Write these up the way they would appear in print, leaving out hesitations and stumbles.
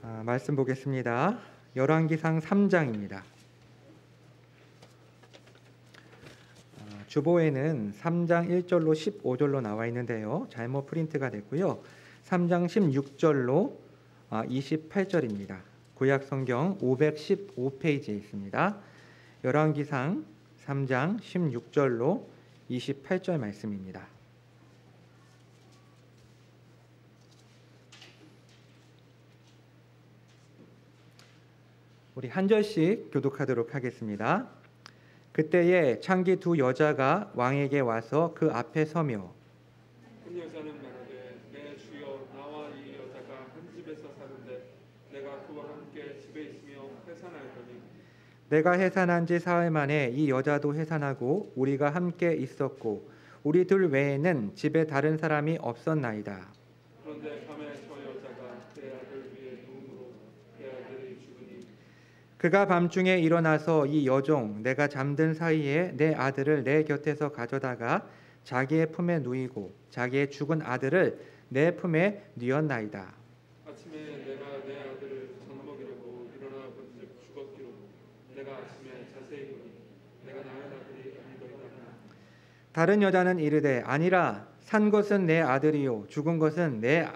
말씀 보겠습니다. 열왕기상 3장입니다. 주보에는 3장 1절로 15절로 나와 있는데요. 잘못 프린트가 됐고요. 3장 16절로 28절입니다. 구약성경 515페이지에 있습니다. 열왕기상 3장 16절로 28절 말씀입니다. 우리 한 절씩 교독하도록 하겠습니다. 그때에 창기 두 여자가 왕에게 와서 그 앞에 서며 한 여자는 말하되 내 주여 나와 이 여자가 한 집에서 사는데 내가 그와 함께 집에 있으며 해산하였더니 내가 해산한 지 사흘 만에 이 여자도 해산하고 우리가 함께 있었고 우리 둘 외에는 집에 다른 사람이 없었나이다. 그런데 밤에 저 여자가 내 아들 위에 누움으로 내 아들이 죽으니 그가 밤중에 일어나서 이 여종 내가 잠든 사이에 내 아들을 내 곁에서 가져다가 자기의 품에 누이고 자기의 죽은 아들을 내 품에 뉘었나이다. 아침에 내가 내 아들을 젖먹이려고 일어나 본즉 죽었기로 내가 아침에 자세히 보니 내가 낳은 아들이 아니더이다. 다른 여자는 이르되 아니라 산 것은 내 아들이요 죽은 것은 내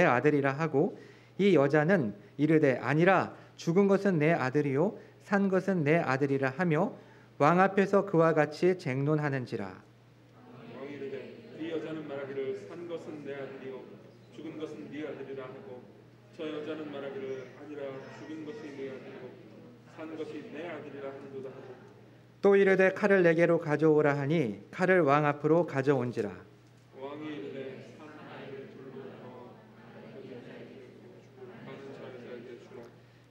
아들이라 하고 이 여자는 이르되 아니라 죽은 것은 내 아들이요 산 것은 내 아들이라 하며 왕 앞에서 그와 같이 쟁론하는지라. 왕이 이르되 이 여자는 말하기를 산 것은 내 아들이요 죽은 것은 네 아들이라 하고 저 여자는 말하기를 아니라 죽은 것이 내 아들이고 산 것이 내 아들이라 하는도다 하고 또 이르되 칼을 내게로 가져오라 하니 칼을 왕 앞으로 가져온지라. 왕이 이르되 산 아이를 둘로 넣어 그 여자에게 주고 가는 저 여자에게 주라.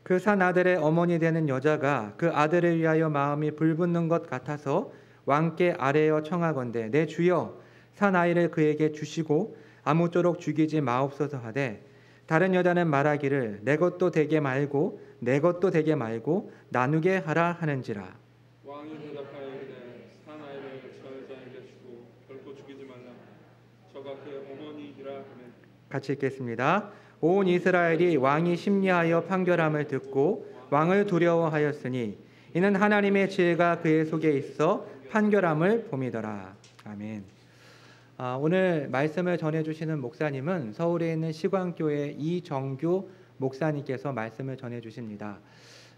그 산 아들의 어머니 되는 여자가 그 아들을 위하여 마음이 불붙는 것 같아서 왕께 아뢰어 청하건대 내 주여 산 아이를 그에게 주시고 아무쪼록 죽이지 마옵소서 하되 다른 여자는 말하기를 내 것도 되게 말고 내 것도 되게 말고 나누게 하라 하는지라. 왕이 대답하여 이르되 산 아이를 저 여자에게 주고 결코 죽이지 말라. 저가 그의 어머니이라 하매 같이 읽겠습니다. 온 이스라엘이 왕이 심리하여 판결함을 듣고 왕을 두려워하였으니 이는 하나님의 지혜가 그의 속에 있어 판결함을 봄이더라. 아멘. 오늘 말씀을 전해주시는 목사님은 서울에 있는 시광교회 이정규 목사님께서 말씀을 전해주십니다.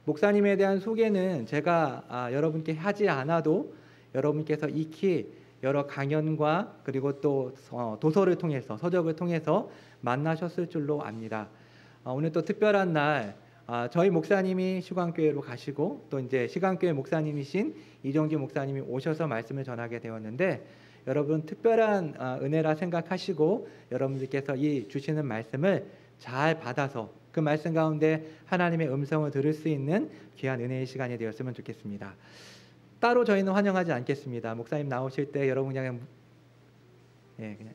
목사님에 대한 소개는 제가 여러분께 하지 않아도 여러분께서 익히 여러 강연과 그리고 또 도서를 통해서 서적을 통해서 만나셨을 줄로 압니다. 오늘 또 특별한 날 저희 목사님이 시광교회로 가시고 또 이제 시광교회 목사님이신 이정규 목사님이 오셔서 말씀을 전하게 되었는데 여러분 특별한 은혜라 생각하시고 여러분들께서 이 주시는 말씀을 잘 받아서 그 말씀 가운데 하나님의 음성을 들을 수 있는 귀한 은혜의 시간이 되었으면 좋겠습니다. 따로 저희는 환영하지 않겠습니다. 목사님 나오실 때 여러분 그냥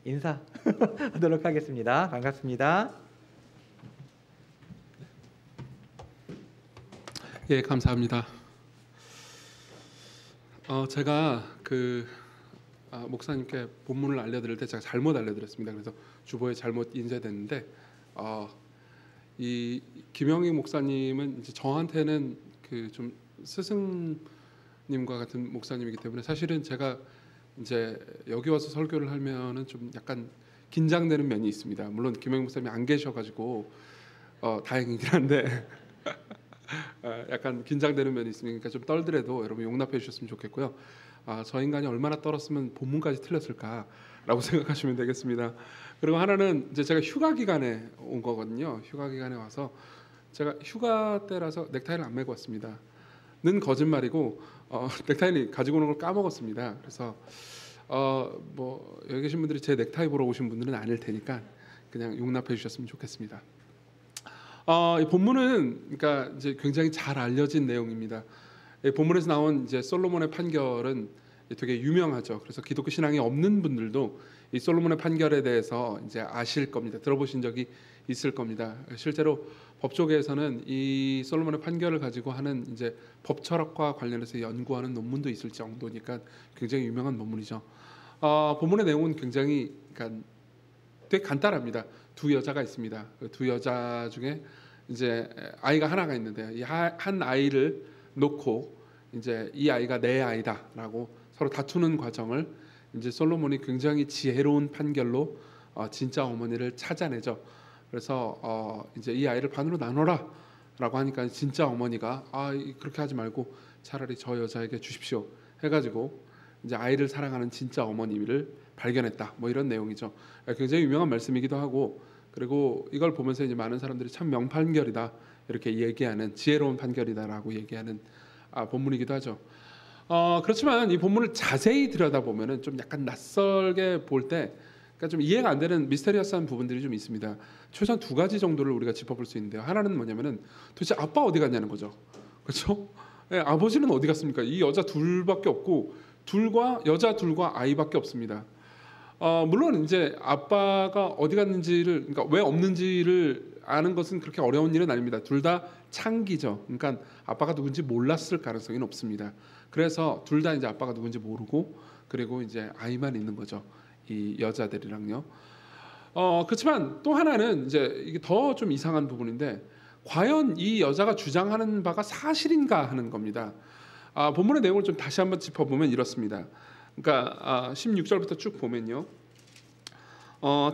인사하도록 하겠습니다. 반갑습니다. 예, 감사합니다. 제가 목사님께 본문을 알려드릴 때 제가 잘못 알려드렸습니다. 그래서 주보에 잘못 인쇄됐는데 이 김영희 목사님은 이제 저한테는 그 좀 스승님과 같은 목사님이기 때문에 사실은 제가 이제 여기 와서 설교를 하면은 좀 약간 긴장되는 면이 있습니다. 물론 김영희 목사님이 안 계셔가지고 다행이긴 한데 약간 긴장되는 면이 있으니까 좀 떨더라도 여러분 용납해 주셨으면 좋겠고요. 저 인간이 얼마나 떨었으면 본문까지 틀렸을까라고 생각하시면 되겠습니다. 그리고 하나는 이제 제가 휴가 기간에 온 거거든요. 휴가 기간에 와서 제가 휴가 때라서 넥타이를 안 메고 왔습니다. 는 거짓말이고 넥타이를 가지고 오는 걸 까먹었습니다. 그래서 뭐 여기 계신 분들이 제 넥타이 보러 오신 분들은 아닐 테니까 그냥 용납해 주셨으면 좋겠습니다. 이 본문은 그러니까 이제 굉장히 잘 알려진 내용입니다. 이 본문에서 나온 이제 솔로몬의 판결은 되게 유명하죠. 그래서 기독교 신앙이 없는 분들도 이 솔로몬의 판결에 대해서 이제 아실 겁니다. 들어보신 적이 있을 겁니다. 실제로 법조계에서는 이 솔로몬의 판결을 가지고 하는 이제 법 철학과 관련해서 연구하는 논문도 있을 정도니까 굉장히 유명한 논문이죠. 본문의 내용은 굉장히 그러니까 되게 간단합니다. 두 여자가 있습니다. 그 두 여자 중에 이제 아이가 하나가 있는데요. 이 한 아이를 놓고 이제 이 아이가 내 아이다라고 서로 다투는 과정을 이제 솔로몬이 굉장히 지혜로운 판결로 진짜 어머니를 찾아내죠. 그래서 이제 이 아이를 반으로 나눠라라고 하니까 진짜 어머니가 그렇게 하지 말고 차라리 저 여자에게 주십시오 해가지고 이제 아이를 사랑하는 진짜 어머니를 발견했다. 뭐 이런 내용이죠. 굉장히 유명한 말씀이기도 하고, 그리고 이걸 보면서 이제 많은 사람들이 참 명판결이다 이렇게 얘기하는, 지혜로운 판결이다라고 얘기하는 본문이기도 하죠. 그렇지만 이 본문을 자세히 들여다보면은 좀 약간 낯설게 볼 때, 그러니까 좀 이해가 안 되는 미스테리어스한 부분들이 좀 있습니다. 최소한 두 가지 정도를 우리가 짚어볼 수 있는데요. 하나는 뭐냐면은 도대체 아빠 어디 갔냐는 거죠. 그렇죠? 네, 아버지는 어디 갔습니까? 이 여자 둘밖에 없고 여자 둘과 아이밖에 없습니다. 물론 이제 아빠가 어디 갔는지를, 그러니까 왜 없는지를 아는 것은 그렇게 어려운 일은 아닙니다. 둘 다 창기죠. 그러니까 아빠가 누군지 몰랐을 가능성이 높습니다. 그래서 둘 다 이제 아빠가 누군지 모르고, 그리고 이제 아이만 있는 거죠. 이 여자들이랑요. 그렇지만 또 하나는 이제 이게 더 좀 이상한 부분인데, 과연 이 여자가 주장하는 바가 사실인가 하는 겁니다. 본문의 내용을 좀 다시 한번 짚어보면 이렇습니다. 그러니까 16절부터 쭉 보면요,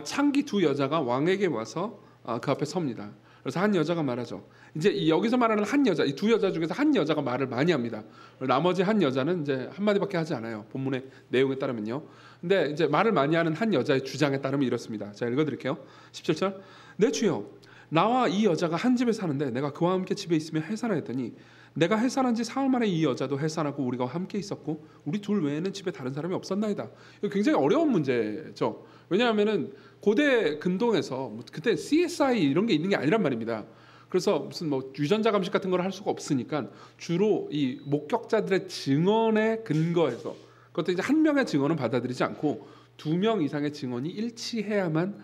창기 두 여자가 왕에게 와서 그 앞에 섭니다. 그래서 한 여자가 말하죠. 이제 여기서 말하는 한 여자, 이 두 여자 중에서 한 여자가 말을 많이 합니다. 나머지 한 여자는 이제 한 마디밖에 하지 않아요. 본문의 내용에 따르면요. 근데 이제 말을 많이 하는 한 여자의 주장에 따르면 이렇습니다. 제가 읽어드릴게요. 17절. 내 주여, 나와 이 여자가 한 집에 사는데 내가 그와 함께 집에 있으며 해산하였더니 내가 해산한 지 사흘 만에 이 여자도 해산하고 우리가 함께 있었고 우리 둘 외에는 집에 다른 사람이 없었나이다. 이거 굉장히 어려운 문제죠. 왜냐하면은 고대 근동에서 그때 CSI 이런 게 있는 게 아니란 말입니다. 그래서 무슨 뭐 유전자 감식 같은 걸 할 수가 없으니까 주로 이 목격자들의 증언에 근거해서, 그것도 이제 한 명의 증언은 받아들이지 않고 두 명 이상의 증언이 일치해야만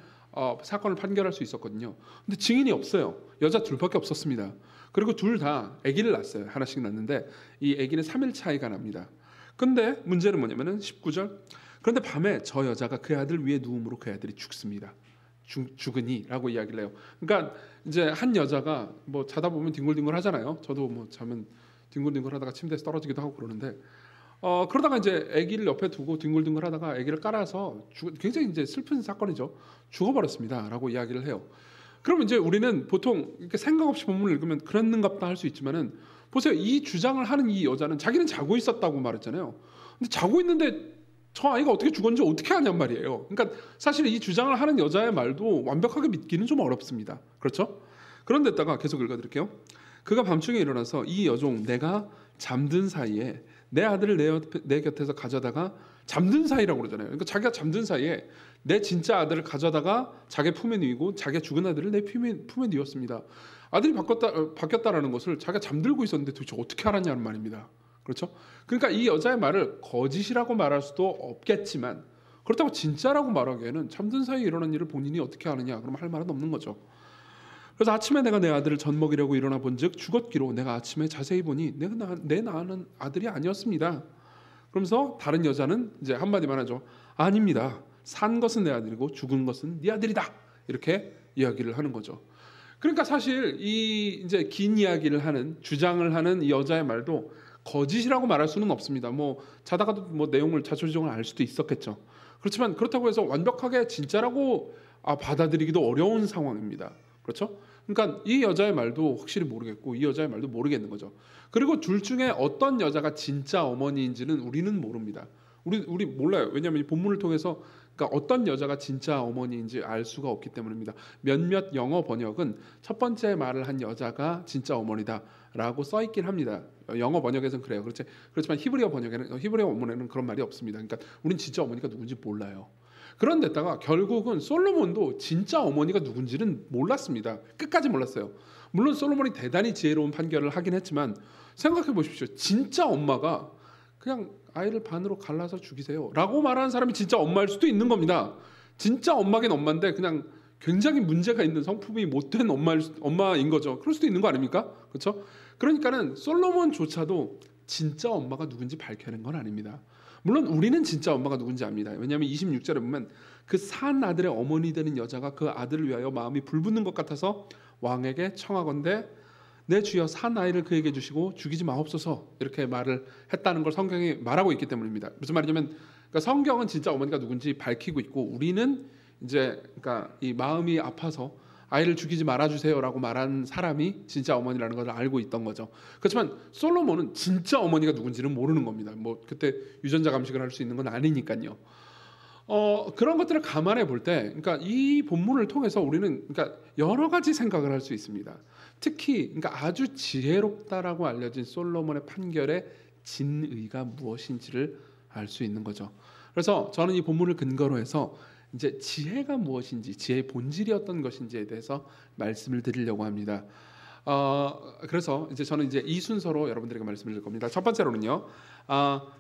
사건을 판결할 수 있었거든요. 근데 증인이 없어요. 여자 둘밖에 없었습니다. 그리고 둘 다 아기를 낳았어요. 하나씩 낳는데 이 아기는 3일 차이가 납니다. 근데 문제는 뭐냐면은 19절. 그런데 밤에 저 여자가 그 아들 위에 누움으로 그 아들이 죽습니다. 죽으니라고 이야기를 해요. 그러니까 이제 한 여자가 뭐 자다 보면 뒹굴뒹굴 하잖아요. 저도 뭐 자면 뒹굴뒹굴 하다가 침대에서 떨어지기도 하고 그러는데, 그러다가 이제 아기를 옆에 두고 뒹굴뒹굴 하다가 아기를 깔아서 굉장히 이제 슬픈 사건이죠. 죽어버렸습니다라고 이야기를 해요. 그럼 이제 우리는 보통 이렇게 생각 없이 본문을 읽으면 그랬는갑다 할 수 있지만은, 보세요. 이 주장을 하는 이 여자는 자기는 자고 있었다고 말했잖아요. 근데 자고 있는데 저 아이가 어떻게 죽었는지 어떻게 아냔 말이에요. 그러니까 사실 이 주장을 하는 여자의 말도 완벽하게 믿기는 좀 어렵습니다. 그렇죠? 그런데다가 계속 읽어드릴게요. 그가 밤중에 일어나서 이 여종 내가 잠든 사이에 내 아들을 내 곁에서 가져다가, 잠든 사이라고 그러잖아요. 그러니까 자기가 잠든 사이에 내 진짜 아들을 가져다가 자기 품에 누이고 자기가 죽은 아들을 내 품에 누웠습니다. 아들이 바뀌었다라는 것을 자기가 잠들고 있었는데 도대체 어떻게 알았냐는 말입니다. 그렇죠? 그러니까 이 여자의 말을 거짓이라고 말할 수도 없겠지만, 그렇다고 진짜라고 말하기에는 잠든 사이에 일어난 일을 본인이 어떻게 아느냐, 그럼 할 말은 없는 거죠. 그래서 아침에 내가 내 아들을 젖 먹이려고 일어나 본즉 죽었기로 내가 아침에 자세히 보니 내 낳은 아들이 아니었습니다. 그러면서 다른 여자는 이제 한마디만 하죠. 아닙니다. 산 것은 내 아들이고 죽은 것은 네 아들이다. 이렇게 이야기를 하는 거죠. 그러니까 사실 이 이제 긴 이야기를 하는, 주장을 하는 이 여자의 말도 거짓이라고 말할 수는 없습니다. 뭐 자다가도 뭐 내용을 자초지종을 알 수도 있었겠죠. 그렇지만 그렇다고 해서 완벽하게 진짜라고 받아들이기도 어려운 상황입니다. 그렇죠? 그러니까 이 여자의 말도 확실히 모르겠고 이 여자의 말도 모르겠는 거죠. 그리고 둘 중에 어떤 여자가 진짜 어머니인지는 우리는 모릅니다. 우리 몰라요. 왜냐하면 이 본문을 통해서 그러니까 어떤 여자가 진짜 어머니인지 알 수가 없기 때문입니다. 몇몇 영어 번역은 첫 번째 말을 한 여자가 진짜 어머니다라고 써 있긴 합니다. 영어 번역에서는 그래요. 그렇지만 히브리어 원문에는 그런 말이 없습니다. 그러니까 우린 진짜 어머니가 누군지 몰라요. 그런데다가 결국은 솔로몬도 진짜 어머니가 누군지는 몰랐습니다. 끝까지 몰랐어요. 물론 솔로몬이 대단히 지혜로운 판결을 하긴 했지만, 생각해 보십시오. 진짜 엄마가 그냥 아이를 반으로 갈라서 죽이세요 라고 말하는 사람이 진짜 엄마일 수도 있는 겁니다. 진짜 엄마긴 엄마인데 그냥 굉장히 문제가 있는, 성품이 못된 엄마인 거죠. 그럴 수도 있는 거 아닙니까? 그렇죠? 그러니까는 솔로몬조차도 진짜 엄마가 누군지 밝혀낸 건 아닙니다. 물론 우리는 진짜 엄마가 누군지 압니다. 왜냐하면 26절에 보면 그 산 아들의 어머니 되는 여자가 그 아들을 위하여 마음이 불붙는 것 같아서 왕에게 청하건대 내 주여 산 아이를 그에게 주시고 죽이지 마옵소서 이렇게 말을 했다는 걸 성경이 말하고 있기 때문입니다. 무슨 말이냐면 그러니까 성경은 진짜 어머니가 누군지 밝히고 있고 우리는 이제 그러니까 이 마음이 아파서 아이를 죽이지 말아주세요라고 말한 사람이 진짜 어머니라는 걸 알고 있던 거죠. 그렇지만 솔로몬은 진짜 어머니가 누군지는 모르는 겁니다. 뭐 그때 유전자 감식을 할 수 있는 건 아니니까요. 그런 것들을 감안해 볼 때, 그러니까 이 본문을 통해서 우리는 그러니까 여러 가지 생각을 할 수 있습니다. 특히 그러니까 아주 지혜롭다라고 알려진 솔로몬의 판결의 진의가 무엇인지를 알 수 있는 거죠. 그래서 저는 이 본문을 근거로 해서 이제 지혜가 무엇인지, 지혜의 본질이 어떤 것인지에 대해서 말씀을 드리려고 합니다. 그래서 이제 저는 이제 이 순서로 여러분들에게 말씀을 드릴 겁니다. 첫 번째로는요,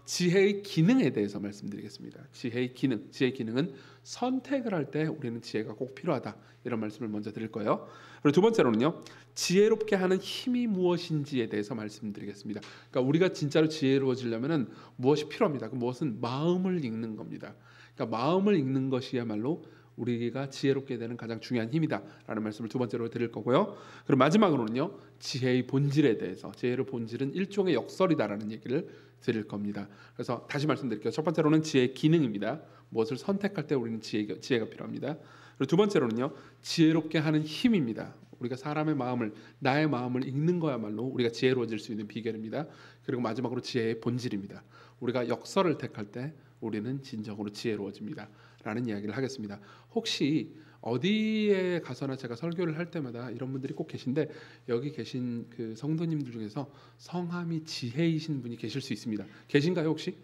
지혜의 기능에 대해서 말씀드리겠습니다. 지혜의 기능은 선택을 할 때 우리는 지혜가 꼭 필요하다 이런 말씀을 먼저 드릴 거예요. 그리고 두 번째로는요, 지혜롭게 하는 힘이 무엇인지에 대해서 말씀드리겠습니다. 그러니까 우리가 진짜로 지혜로워지려면은 무엇이 필요합니다. 그 무엇은 마음을 읽는 겁니다. 그러니까 마음을 읽는 것이야말로 우리가 지혜롭게 되는 가장 중요한 힘이다라는 말씀을 두 번째로 드릴 거고요. 그리고 마지막으로는요, 지혜의 본질에 대해서 지혜의 본질은 일종의 역설이다라는 얘기를 드릴 겁니다. 그래서 다시 말씀드릴게요. 첫 번째로는 지혜의 기능입니다. 무엇을 선택할 때 우리는 지혜가 필요합니다. 그리고 두 번째로는요, 지혜롭게 하는 힘입니다. 우리가 사람의 마음을, 나의 마음을 읽는 거야말로 우리가 지혜로워질 수 있는 비결입니다. 그리고 마지막으로 지혜의 본질입니다. 우리가 역설을 택할 때 우리는 진정으로 지혜로워집니다 라는 이야기를 하겠습니다. 혹시 어디에 가서나 제가 설교를 할 때마다 이런 분들이 꼭 계신데, 여기 계신 그 성도님들 중에서 성함이 지혜이신 분이 계실 수 있습니다. 계신가요 혹시?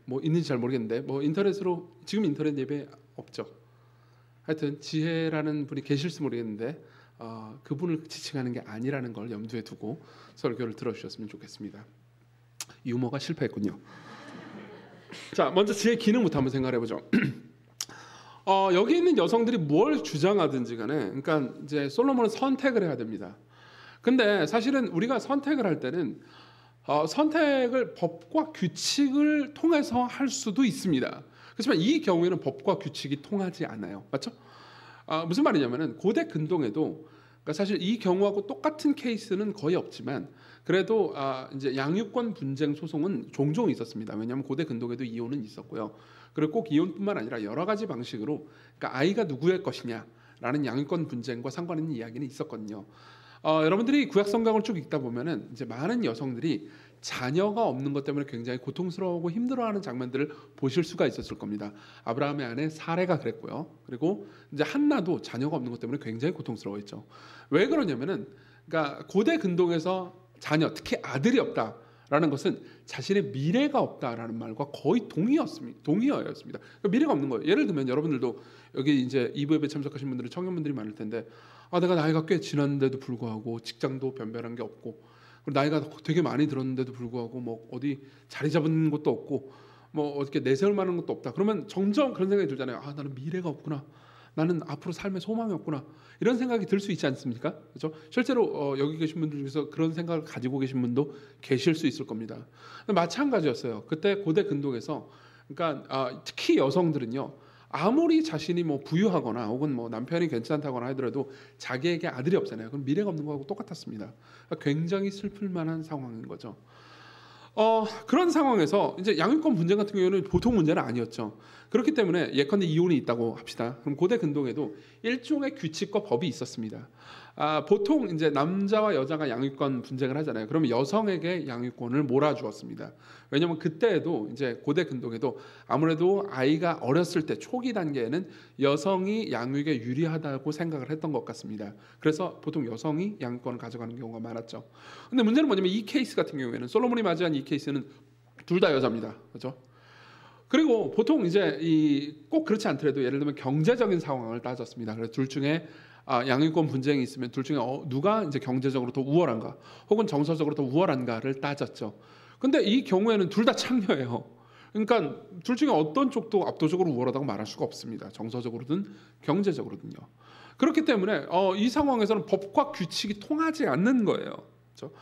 뭐 있는지 잘 모르겠는데 뭐 인터넷으로, 지금 인터넷 예배 없죠. 하여튼 지혜라는 분이 계실지 모르겠는데 그분을 지칭하는 게 아니라는 걸 염두에 두고 설교를 들어주셨으면 좋겠습니다. 유머가 실패했군요. 자, 먼저 지혜의 기능부터 한번 생각해 보죠. 여기 있는 여성들이 뭘 주장하든지 간에, 그러니까 이제 솔로몬은 선택을 해야 됩니다. 근데 사실은 우리가 선택을 할 때는 선택을 법과 규칙을 통해서 할 수도 있습니다. 그렇지만 이 경우에는 법과 규칙이 통하지 않아요. 맞죠? 무슨 말이냐면은 고대 근동에도, 그러니까 사실 이 경우하고 똑같은 케이스는 거의 없지만 그래도 이제 양육권 분쟁 소송은 종종 있었습니다. 왜냐하면 고대 근동에도 이혼은 있었고요. 그리고 꼭 이혼뿐만 아니라 여러 가지 방식으로, 그러니까 아이가 누구의 것이냐라는 양육권 분쟁과 상관 있는 이야기는 있었거든요. 여러분들이 구약 성경을 쭉 읽다 보면은 이제 많은 여성들이 자녀가 없는 것 때문에 굉장히 고통스러워하고 힘들어하는 장면들을 보실 수가 있었을 겁니다. 아브라함의 아내 사레가 그랬고요. 그리고 이제 한나도 자녀가 없는 것 때문에 굉장히 고통스러워했죠. 왜 그러냐면은, 그러니까 고대 근동에서 자녀, 특히 아들이 없다라는 것은 자신의 미래가 없다라는 말과 거의 동의어였습니다. 그러니까 미래가 없는 거예요. 예를 들면 여러분들도 여기 이제 2부 예배 참석하신 분들은 청년분들이 많을 텐데, 내가 나이가 꽤 지났는데도 불구하고 직장도 변변한 게 없고, 그리고 나이가 되게 많이 들었는데도 불구하고 뭐 어디 자리 잡은 것도 없고 뭐 어떻게 내세울 만한 것도 없다. 그러면 점점 그런 생각이 들잖아요. 나는 미래가 없구나. 나는 앞으로 삶에 소망이 없구나. 이런 생각이 들 수 있지 않습니까? 그렇죠? 실제로 여기 계신 분들 중에서 그런 생각을 가지고 계신 분도 계실 수 있을 겁니다. 마찬가지였어요. 그때 고대 근동에서, 그러니까 특히 여성들은요, 아무리 자신이 뭐 부유하거나 혹은 뭐 남편이 괜찮다거나 하더라도 자기에게 아들이 없잖아요. 그럼 미래가 없는 거하고 똑같았습니다. 그러니까 굉장히 슬플 만한 상황인 거죠. 그런 상황에서 이제 양육권 분쟁 같은 경우에는 보통 문제는 아니었죠. 그렇기 때문에 예컨대 이혼이 있다고 합시다. 그럼 고대 근동에도 일종의 규칙과 법이 있었습니다. 보통 이제 남자와 여자가 양육권 분쟁을 하잖아요. 그러면 여성에게 양육권을 몰아주었습니다. 왜냐하면 그때에도 이제 고대 근동에도 아무래도 아이가 어렸을 때 초기 단계에는 여성이 양육에 유리하다고 생각을 했던 것 같습니다. 그래서 보통 여성이 양육권을 가져가는 경우가 많았죠. 근데 문제는 뭐냐면 이 케이스 같은 경우에는, 솔로몬이 맞이한 이 케이스는 둘 다 여자입니다. 그렇죠? 그리고 보통 이제 꼭 그렇지 않더라도 예를 들면 경제적인 상황을 따졌습니다. 그래서 둘 중에 양육권 분쟁이 있으면 둘 중에 누가 이제 경제적으로 더 우월한가 혹은 정서적으로 더 우월한가를 따졌죠. 근데 이 경우에는 둘 다 창녀예요. 그러니까 둘 중에 어떤 쪽도 압도적으로 우월하다고 말할 수가 없습니다. 정서적으로든 경제적으로든요. 그렇기 때문에 이 상황에서는 법과 규칙이 통하지 않는 거예요. 그렇죠?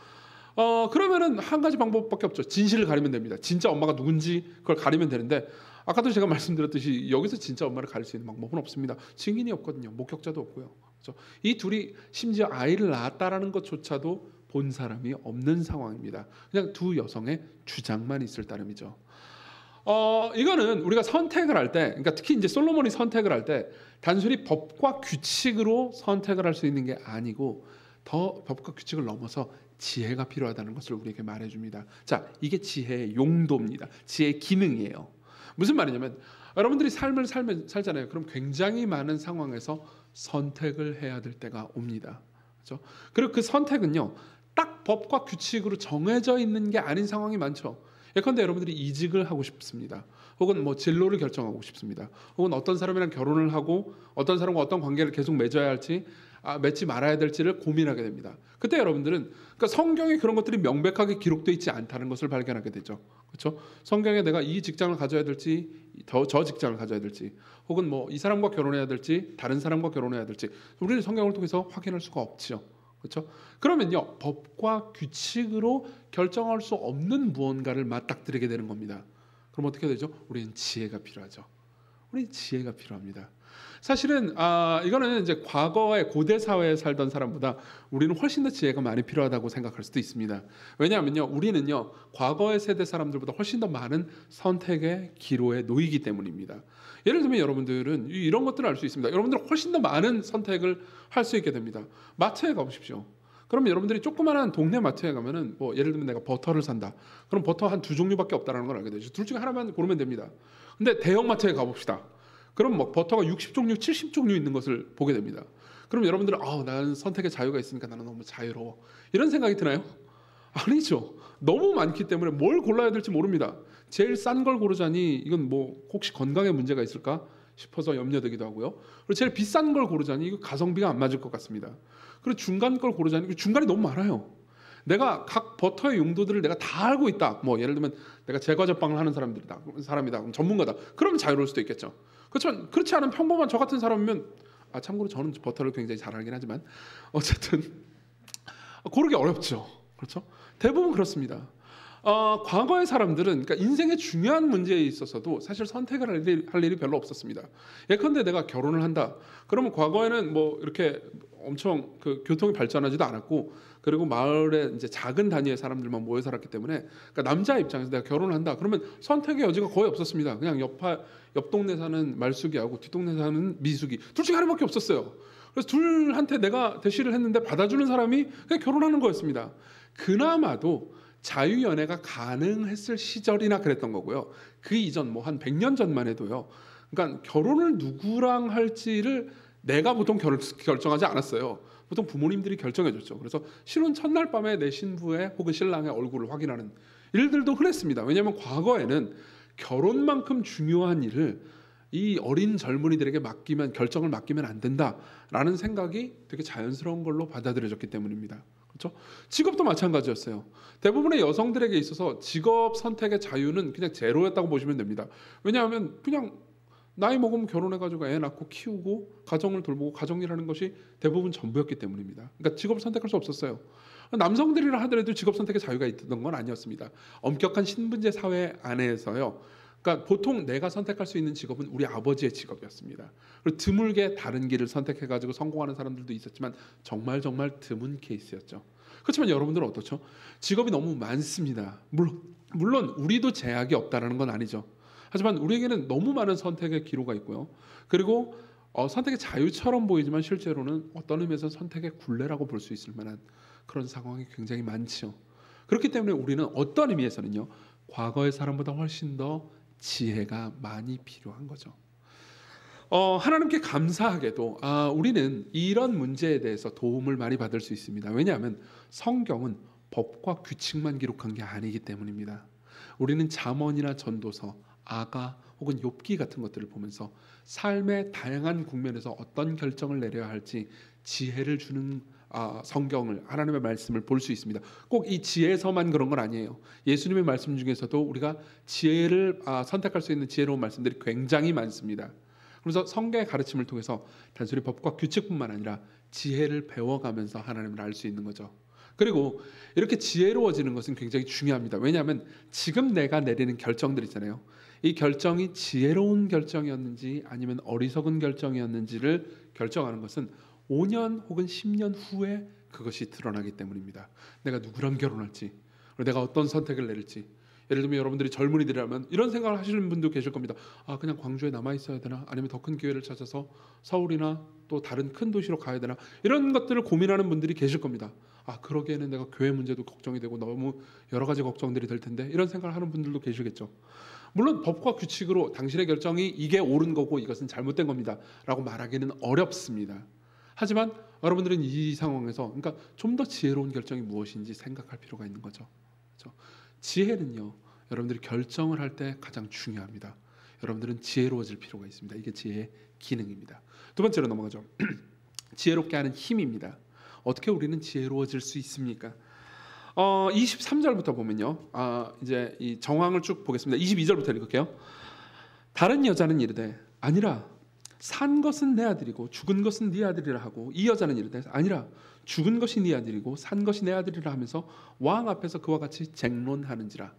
그러면은 한 가지 방법밖에 없죠. 진실을 가리면 됩니다. 진짜 엄마가 누군지 그걸 가리면 되는데, 아까도 제가 말씀드렸듯이 여기서 진짜 엄마를 가릴 수 있는 방법은 없습니다. 증인이 없거든요. 목격자도 없고요. 그렇죠? 이 둘이 심지어 아이를 낳았다라는 것조차도 본 사람이 없는 상황입니다. 그냥 두 여성의 주장만 있을 따름이죠. 이거는 우리가 선택을 할 때, 그러니까 특히 이제 솔로몬이 선택을 할 때 단순히 법과 규칙으로 선택을 할 수 있는 게 아니고 더 법과 규칙을 넘어서 지혜가 필요하다는 것을 우리에게 말해줍니다. 자, 이게 지혜의 용도입니다. 지혜의 기능이에요. 무슨 말이냐면 여러분들이 삶을 살잖아요. 그럼 굉장히 많은 상황에서 선택을 해야 될 때가 옵니다. 그렇죠? 그리고 그 선택은요, 딱 법과 규칙으로 정해져 있는 게 아닌 상황이 많죠. 예컨대 여러분들이 이직을 하고 싶습니다. 혹은 뭐 진로를 결정하고 싶습니다. 혹은 어떤 사람이랑 결혼을 하고 어떤 사람과 어떤 관계를 계속 맺어야 할지 맺지 말아야 될지를 고민하게 됩니다. 그때 여러분들은 그러니까 성경에 그런 것들이 명백하게 기록되어 있지 않다는 것을 발견하게 되죠. 그렇죠? 성경에 내가 이 직장을 가져야 될지 저 직장을 가져야 될지 혹은 뭐 이 사람과 결혼해야 될지 다른 사람과 결혼해야 될지 우리는 성경을 통해서 확인할 수가 없죠. 그렇죠? 그러면요, 법과 규칙으로 결정할 수 없는 무언가를 맞닥뜨리게 되는 겁니다. 그럼 어떻게 되죠? 우리는 지혜가 필요하죠. 우리는 지혜가 필요합니다. 사실은 이거는 이제 과거의 고대 사회에 살던 사람보다 우리는 훨씬 더 지혜가 많이 필요하다고 생각할 수도 있습니다. 왜냐하면요, 우리는요 과거의 세대 사람들보다 훨씬 더 많은 선택의 기로에 놓이기 때문입니다. 예를 들면 여러분들은 이런 것들을 알 수 있습니다. 여러분들은 훨씬 더 많은 선택을 할 수 있게 됩니다. 마트에 가보십시오. 그럼 여러분들이 조그마한 동네 마트에 가면은 뭐 예를 들면 내가 버터를 산다. 그럼 버터 한 2종류밖에 없다는 걸 알게 되죠. 둘 중에 하나만 고르면 됩니다. 근데 대형 마트에 가봅시다. 그럼 뭐 버터가 60종류, 70종류 있는 것을 보게 됩니다. 그럼 여러분들은 나는 선택의 자유가 있으니까 나는 너무 자유로워. 이런 생각이 드나요? 아니죠. 너무 많기 때문에 뭘 골라야 될지 모릅니다. 제일 싼 걸 고르자니 이건 뭐 혹시 건강에 문제가 있을까 싶어서 염려되기도 하고요. 그리고 제일 비싼 걸 고르자니 이거 가성비가 안 맞을 것 같습니다. 그리고 중간 걸 고르자니 중간이 너무 많아요. 내가 각 버터의 용도들을 내가 다 알고 있다. 뭐 예를 들면 내가 제과제빵을 하는 사람이다. 그럼 전문가다. 그러면 자유로울 수도 있겠죠. 그렇지만 그렇지 않은 평범한 저 같은 사람이면 참고로 저는 버터를 굉장히 잘 알긴 하지만 어쨌든 고르기 어렵죠. 그렇죠? 대부분 그렇습니다. 과거의 사람들은 그러니까 인생의 중요한 문제에 있어서도 사실 선택을 할 일이 별로 없었습니다. 예컨대 내가 결혼을 한다. 그러면 과거에는 뭐 이렇게 엄청 그 교통이 발전하지도 않았고 그리고 마을에 이제 작은 단위의 사람들만 모여 살았기 때문에 그러니까 남자 입장에서 내가 결혼을 한다. 그러면 선택의 여지가 거의 없었습니다. 그냥 옆 동네 사는 말숙이하고 뒷 동네 사는 미숙이 둘 중에 하나밖에 없었어요. 그래서 둘한테 내가 대시를 했는데 받아주는 사람이 그냥 결혼하는 거였습니다. 그나마도 자유연애가 가능했을 시절이나 그랬던 거고요. 그 이전 뭐 한 100년 전만 해도요. 그러니까 결혼을 누구랑 할지를 내가 보통 결정하지 않았어요. 보통 부모님들이 결정해줬죠. 그래서 신혼 첫날 밤에 내 신부의 혹은 신랑의 얼굴을 확인하는 일들도 흔했습니다. 왜냐하면 과거에는 결혼만큼 중요한 일을 이 어린 젊은이들에게 결정을 맡기면 안 된다라는 생각이 되게 자연스러운 걸로 받아들여졌기 때문입니다. 그렇죠? 직업도 마찬가지였어요. 대부분의 여성들에게 있어서 직업 선택의 자유는 그냥 제로였다고 보시면 됩니다. 왜냐하면 그냥 나이 먹으면 결혼해가지고 애 낳고 키우고 가정을 돌보고 가정일하는 것이 대부분 전부였기 때문입니다. 그러니까 직업을 선택할 수 없었어요. 남성들이라 하더라도 직업 선택의 자유가 있던 건 아니었습니다. 엄격한 신분제 사회 안에서요. 그러니까 보통 내가 선택할 수 있는 직업은 우리 아버지의 직업이었습니다. 그리고 드물게 다른 길을 선택해가지고 성공하는 사람들도 있었지만 정말 드문 케이스였죠. 그렇지만 여러분들은 어떻죠? 직업이 너무 많습니다. 물론 우리도 제약이 없다라는 건 아니죠. 하지만 우리에게는 너무 많은 선택의 기로가 있고요. 그리고 선택의 자유처럼 보이지만 실제로는 어떤 의미에서 선택의 굴레라고 볼 수 있을 만한 그런 상황이 굉장히 많죠. 그렇기 때문에 우리는 어떤 의미에서는요. 과거의 사람보다 훨씬 더 지혜가 많이 필요한 거죠. 하나님께 감사하게도 우리는 이런 문제에 대해서 도움을 많이 받을 수 있습니다. 왜냐하면 성경은 법과 규칙만 기록한 게 아니기 때문입니다. 우리는 잠언이나 전도서, 아가 혹은 욥기 같은 것들을 보면서 삶의 다양한 국면에서 어떤 결정을 내려야 할지 지혜를 주는 성경을 하나님의 말씀을 볼 수 있습니다. 꼭 이 지혜서만 그런 건 아니에요. 예수님의 말씀 중에서도 우리가 지혜를 선택할 수 있는 지혜로운 말씀들이 굉장히 많습니다. 그래서 성경의 가르침을 통해서 단순히 법과 규칙뿐만 아니라 지혜를 배워가면서 하나님을 알 수 있는 거죠. 그리고 이렇게 지혜로워지는 것은 굉장히 중요합니다. 왜냐하면 지금 내가 내리는 결정들 있잖아요. 이 결정이 지혜로운 결정이었는지 아니면 어리석은 결정이었는지를 결정하는 것은 5년 혹은 10년 후에 그것이 드러나기 때문입니다. 내가 누구랑 결혼할지, 내가 어떤 선택을 내릴지. 예를 들면 여러분들이 젊은이들이라면 이런 생각을 하시는 분도 계실 겁니다. 그냥 광주에 남아 있어야 되나? 아니면 더 큰 기회를 찾아서 서울이나 또 다른 큰 도시로 가야 되나? 이런 것들을 고민하는 분들이 계실 겁니다. 그러기에는 내가 교회 문제도 걱정이 되고 너무 여러 가지 걱정들이 될 텐데, 이런 생각을 하는 분들도 계시겠죠. 물론 법과 규칙으로 당신의 결정이 이게 옳은 거고 이것은 잘못된 겁니다 라고 말하기는 어렵습니다. 하지만 여러분들은 이 상황에서 그러니까 좀 더 지혜로운 결정이 무엇인지 생각할 필요가 있는 거죠. 그렇죠? 지혜는요, 여러분들이 결정을 할 때 가장 중요합니다. 여러분들은 지혜로워질 필요가 있습니다. 이게 지혜의 기능입니다. 두 번째로 넘어가죠. 지혜롭게 하는 힘입니다. 어떻게 우리는 지혜로워질 수 있습니까? 23절부터 보면요, 이제 이 정황을 쭉 보겠습니다. 22절부터 읽을게요. 다른 여자는 이르되 아니라 산 것은 내 아들이고 죽은 것은 네 아들이라 하고, 이 여자는 이르되 아니라 죽은 것이 네 아들이고 산 것이 내 아들이라 하면서 왕 앞에서 그와 같이 쟁론하는지라.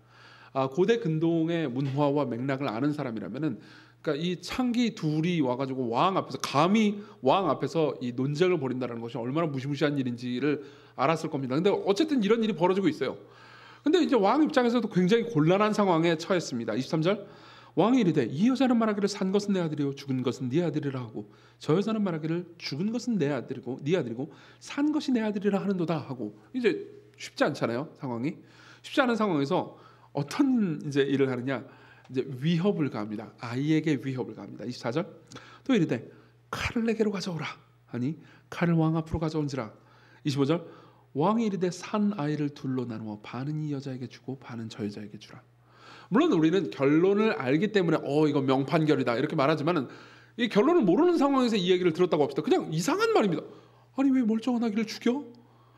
고대 근동의 문화와 맥락을 아는 사람이라면은, 그러니까 이 창기 둘이 와가지고 왕 앞에서 감히 왕 앞에서 이 논쟁을 벌인다는 것이 얼마나 무시무시한 일인지를 알았을 겁니다. 근데 어쨌든 이런 일이 벌어지고 있어요. 근데 이제 왕 입장에서도 굉장히 곤란한 상황에 처했습니다. 23절. 왕이 이르되 이 여자는 말하기를 산 것은 내 아들이요 죽은 것은 네 아들이라 하고, 저 여자는 말하기를 죽은 것은 내 아들이고 네 아들이고 산 것이 내 아들이라 하는도다 하고. 이제 쉽지 않잖아요. 상황이 쉽지 않은 상황에서 어떤 이제 일을 하느냐, 이제 위협을 가합니다. 아이에게 위협을 가합니다. 24절. 또 이르되 칼을 내게로 가져오라 하니 칼을 왕 앞으로 가져온지라. 25절. 왕이 이르되 산 아이를 둘로 나누어 반은 이 여자에게 주고 반은 저 여자에게 주라. 물론 우리는 결론을 알기 때문에 이거 명판결이다 이렇게 말하지만은, 이 결론을 모르는 상황에서 이 얘기를 들었다고 합시다. 그냥 이상한 말입니다. 아니 왜 멀쩡한 아기를 죽여?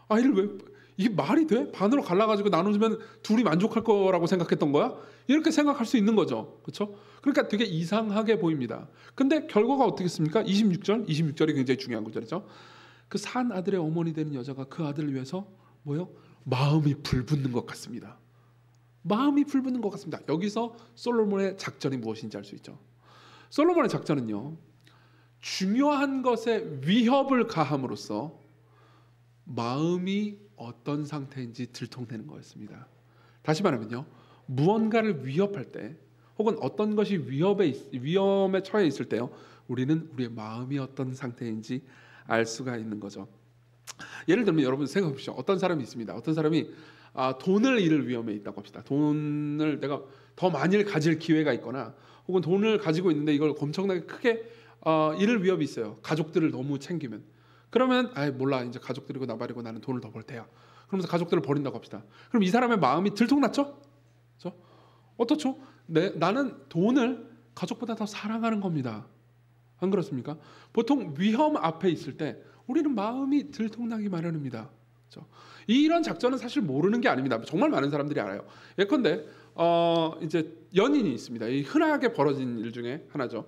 아이를 왜, 이게 말이 돼? 반으로 갈라가지고 나눠주면 둘이 만족할 거라고 생각했던 거야? 이렇게 생각할 수 있는 거죠. 그렇죠? 그러니까 되게 이상하게 보입니다. 근데 결과가 어떻겠습니까? 26절이 굉장히 중요한 구절이죠. 그 산 아들의 어머니 되는 여자가 그 아들을 위해서 마음이 불붙는 것 같습니다. 마음이 불붙는 것 같습니다. 여기서 솔로몬의 작전이 무엇인지 알 수 있죠. 솔로몬의 작전은요, 중요한 것에 위협을 가함으로써 마음이 어떤 상태인지 들통내는 거였습니다. 다시 말하면요, 무언가를 위협할 때 혹은 어떤 것이 위험에 처해 있을 때요, 우리는 우리의 마음이 어떤 상태인지 알 수가 있는 거죠. 예를 들면 여러분 생각해 보십시오. 어떤 사람이 있습니다. 어떤 사람이 돈을 잃을 위험에 있다고 합시다. 돈을 내가 더 많이 가질 기회가 있거나, 혹은 돈을 가지고 있는데 이걸 엄청나게 크게 잃을 위협이 있어요. 가족들을 너무 챙기면. 그러면 몰라, 이제 가족들이고 나 버리고 나는 돈을 더 벌 테야. 그러면서 가족들을 버린다고 합시다. 그럼 이 사람의 마음이 들통났죠? 그렇죠? 어떻죠? 나는 돈을 가족보다 더 사랑하는 겁니다. 안 그렇습니까? 보통 위험 앞에 있을 때 우리는 마음이 들통나기 마련입니다. 그렇죠? 이런 작전은 사실 모르는 게 아닙니다. 정말 많은 사람들이 알아요. 예컨대 이제 연인이 있습니다. 이 흔하게 벌어진 일 중에 하나죠.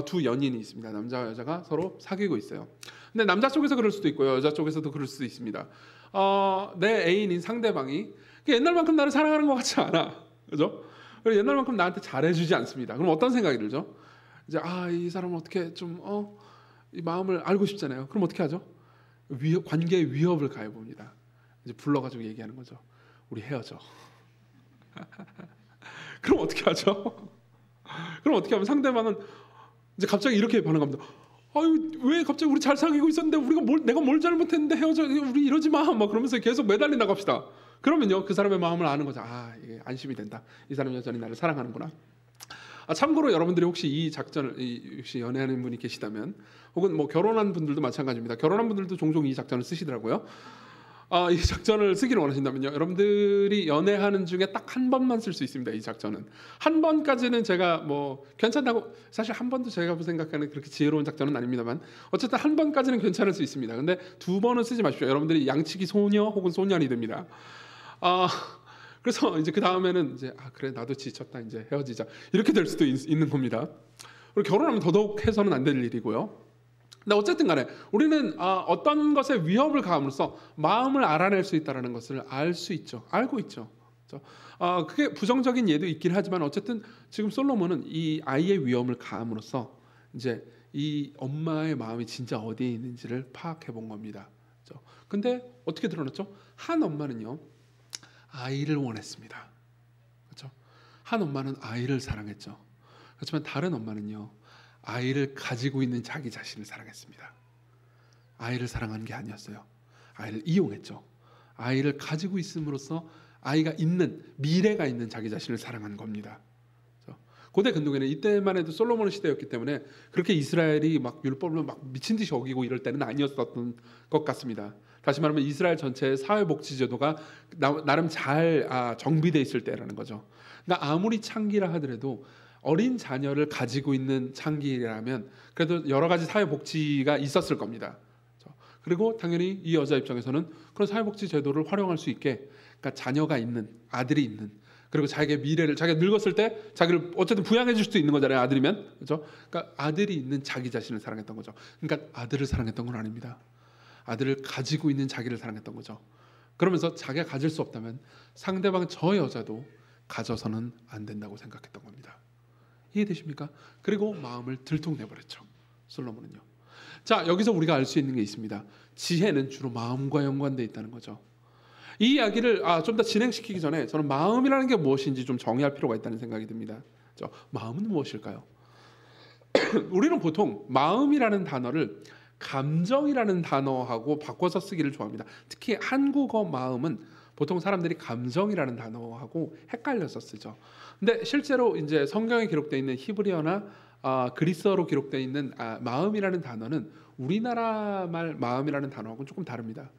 두 연인이 있습니다. 남자와 여자가 서로 사귀고 있어요. 근데 남자 쪽에서 그럴 수도 있고요, 여자 쪽에서도 그럴 수도 있습니다. 내 애인인 상대방이 옛날만큼 나를 사랑하는 것 같지 않아, 그죠? 그리고 옛날만큼 나한테 잘해주지 않습니다. 그럼 어떤 생각이 들죠? 이제 이 사람은 어떻게 좀 이 마음을 알고 싶잖아요. 그럼 어떻게 하죠? 관계에 위협을 가해 봅니다. 이제 불러가지고 얘기하는 거죠. 우리 헤어져. 그럼 어떻게 하죠? 그럼 어떻게 하면 상대방은 이제 갑자기 이렇게 반응합니다. 왜 갑자기 우리 잘 사귀고 있었는데 내가 뭘 잘못했는데 헤어져, 우리 이러지 마, 막 그러면서 계속 매달린다고 합시다. 그러면요, 그 사람의 마음을 아는 거죠. 이게 안심이 된다. 이 사람이 여전히 나를 사랑하는구나. 참고로 여러분들이 혹시 이 작전을 혹시 연애하는 분이 계시다면, 혹은 뭐 결혼한 분들도 마찬가지입니다. 결혼한 분들도 종종 이 작전을 쓰시더라고요. 이 작전을 쓰기를 원하신다면요, 여러분들이 연애하는 중에 딱 한 번만 쓸 수 있습니다. 이 작전은 한 번까지는 제가 뭐 괜찮다고, 사실 한 번도 제가 생각하는 그렇게 지혜로운 작전은 아닙니다만, 어쨌든 한 번까지는 괜찮을 수 있습니다. 근데 두 번은 쓰지 마십시오. 여러분들이 양치기 소녀 혹은 소년이 됩니다. 그래서 이제 그 다음에는 이제 그래, 나도 지쳤다, 이제 헤어지자, 이렇게 될 수도 있는 겁니다. 그리고 결혼하면 더더욱 해서는 안 될 일이고요. 근데 어쨌든 간에 우리는 어떤 것에 위협을 가함으로써 마음을 알아낼 수 있다는 것을 알 수 있죠. 알고 있죠. 그렇죠? 그게 부정적인 예도 있긴 하지만, 어쨌든 지금 솔로몬은 이 아이의 위험을 가함으로써 이제 이 엄마의 마음이 진짜 어디에 있는지를 파악해 본 겁니다. 그렇죠? 근데 어떻게 드러났죠? 한 엄마는요, 아이를 원했습니다. 그렇죠? 한 엄마는 아이를 사랑했죠. 그렇지만 다른 엄마는요, 아이를 가지고 있는 자기 자신을 사랑했습니다. 아이를 사랑하는 게 아니었어요. 아이를 이용했죠. 아이를 가지고 있음으로써 아이가 있는, 미래가 있는 자기 자신을 사랑한 겁니다. 고대 근동에는 이때만 해도 솔로몬 시대였기 때문에 그렇게 이스라엘이 막 율법을 막 미친 듯이 어기고 이럴 때는 아니었던 것 같습니다. 다시 말하면 이스라엘 전체의 사회복지제도가 나름 잘 정비되어 있을 때라는 거죠. 그러니까 아무리 창기라 하더라도 어린 자녀를 가지고 있는 창기라면 그래도 여러 가지 사회복지가 있었을 겁니다. 그리고 당연히 이 여자 입장에서는 그런 사회복지제도를 활용할 수 있게, 그러니까 자녀가 있는, 아들이 있는, 그리고 자기의 미래를, 자기가 늙었을 때 자기를 어쨌든 부양해 줄 수도 있는 거잖아요, 아들이면. 그렇죠? 그러니까 아들이 있는 자기 자신을 사랑했던 거죠. 그러니까 아들을 사랑했던 건 아닙니다. 아들을 가지고 있는 자기를 사랑했던 거죠. 그러면서 자기가 가질 수 없다면 상대방 저 여자도 가져서는 안 된다고 생각했던 겁니다. 이해되십니까? 그리고 마음을 들통내버렸죠, 솔로몬은요. 자, 여기서 우리가 알 수 있는 게 있습니다. 지혜는 주로 마음과 연관되어 있다는 거죠. 이 이야기를 좀 더 진행시키기 전에 저는 마음이라는 게 무엇인지 좀 정의할 필요가 있다는 생각이 듭니다. 마음은 무엇일까요? 우리는 보통 마음이라는 단어를 감정이라는 단어하고 바꿔서 쓰기를 좋아합니다. 특히 한국어 마음은 보통 사람들이 감정이라는 단어하고 헷갈려서 쓰죠. 근데 실제로 이제 성경에 기록되어 있는 히브리어나 그리스어로 기록되어 있는 마음이라는 단어는 우리나라 말 마음이라는 단어하고는 조금 다릅니다.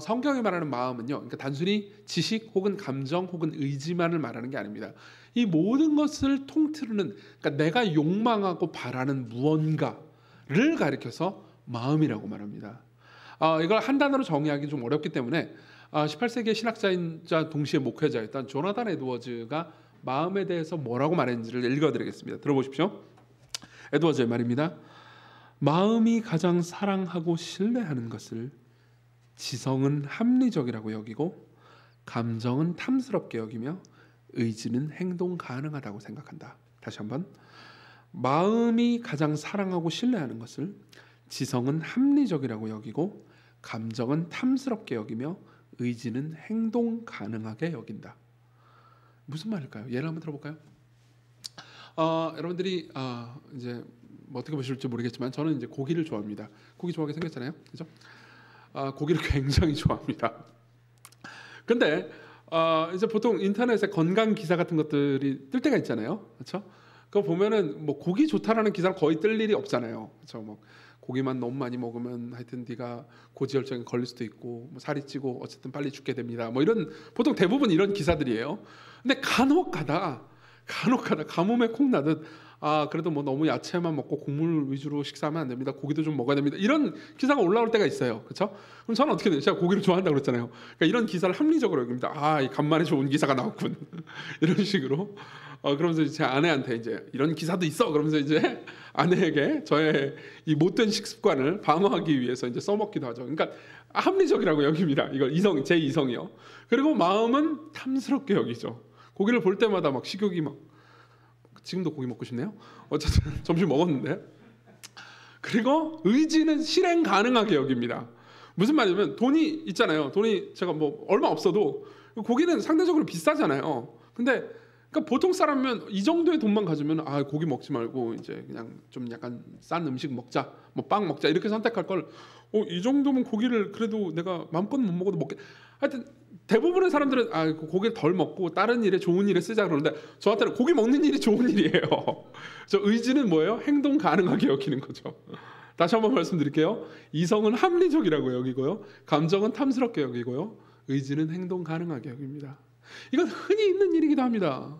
성경이 말하는 마음은요, 그러니까 단순히 지식 혹은 감정 혹은 의지만을 말하는 게 아닙니다. 이 모든 것을 통틀는, 그러니까 내가 욕망하고 바라는 무언가를 가리켜서 마음이라고 말합니다. 이걸 한 단어로 정의하기 좀 어렵기 때문에 18세기의 신학자인자 동시에 목회자였던 조나단 에드워즈가 마음에 대해서 뭐라고 말했는지를 읽어드리겠습니다. 들어보십시오. 에드워즈의 말입니다. 마음이 가장 사랑하고 신뢰하는 것을 지성은 합리적이라고 여기고 감정은 탐스럽게 여기며 의지는 행동 가능하다고 생각한다. 다시 한번. 마음이 가장 사랑하고 신뢰하는 것을 지성은 합리적이라고 여기고 감정은 탐스럽게 여기며 의지는 행동 가능하게 여긴다. 무슨 말일까요? 예를 한번 들어볼까요? 여러분들이 이제 뭐 어떻게 보실지 모르겠지만 저는 이제 고기를 좋아합니다. 고기 좋아하게 생겼잖아요, 그죠? 고기를 굉장히 좋아합니다. 근데 이제 보통 인터넷에 건강 기사 같은 것들이 뜰 때가 있잖아요, 그렇죠? 그거 보면은 뭐 고기 좋다라는 기사는 거의 뜰 일이 없잖아요, 그렇죠? 뭐 고기만 너무 많이 먹으면 하여튼 네가 고지혈증에 걸릴 수도 있고 뭐 살이 찌고 어쨌든 빨리 죽게 됩니다. 뭐 이런 보통 대부분 이런 기사들이에요. 근데 간혹가다 가뭄에 콩 나듯 그래도 뭐 너무 야채만 먹고 곡물 위주로 식사하면 안 됩니다. 고기도 좀 먹어야 됩니다. 이런 기사가 올라올 때가 있어요, 그렇죠? 그럼 저는 어떻게 돼요? 제가 고기를 좋아한다고 그랬잖아요. 그러니까 이런 기사를 합리적으로 여깁니다. 이 간만에 좋은 기사가 나왔군. 이런 식으로. 그러면서 제 아내한테 이제 이런 기사도 있어. 그러면서 이제 아내에게 저의 이 못된 식습관을 방어하기 위해서 이제 써먹기도 하죠. 그러니까 합리적이라고 여깁니다. 이걸 제 이성이요. 그리고 마음은 탐스럽게 여기죠. 고기를 볼 때마다 막 식욕이 막 지금도 고기 먹고 싶네요. 어쨌든 점심 먹었는데. 그리고 의지는 실행 가능하게 여깁니다. 무슨 말이냐면 돈이 있잖아요. 돈이 제가 뭐 얼마 없어도 고기는 상대적으로 비싸잖아요. 근데 그러니까 보통 사람이면 이 정도의 돈만 가지면 고기 먹지 말고 이제 그냥 좀 약간 싼 음식 먹자, 뭐 빵 먹자 이렇게 선택할 걸 이 정도면 고기를 그래도 내가 마음껏 못 먹어도 먹게. 하여튼 대부분의 사람들은 고기를 덜 먹고 다른 일에 좋은 일에 쓰자 그러는데 저한테는 고기 먹는 일이 좋은 일이에요. 저 의지는 뭐예요? 행동 가능하게 여기는 거죠. 다시 한번 말씀드릴게요. 이성은 합리적이라고 여기고요. 감정은 탐스럽게 여기고요. 의지는 행동 가능하게 여깁니다. 이건 흔히 있는 일이기도 합니다.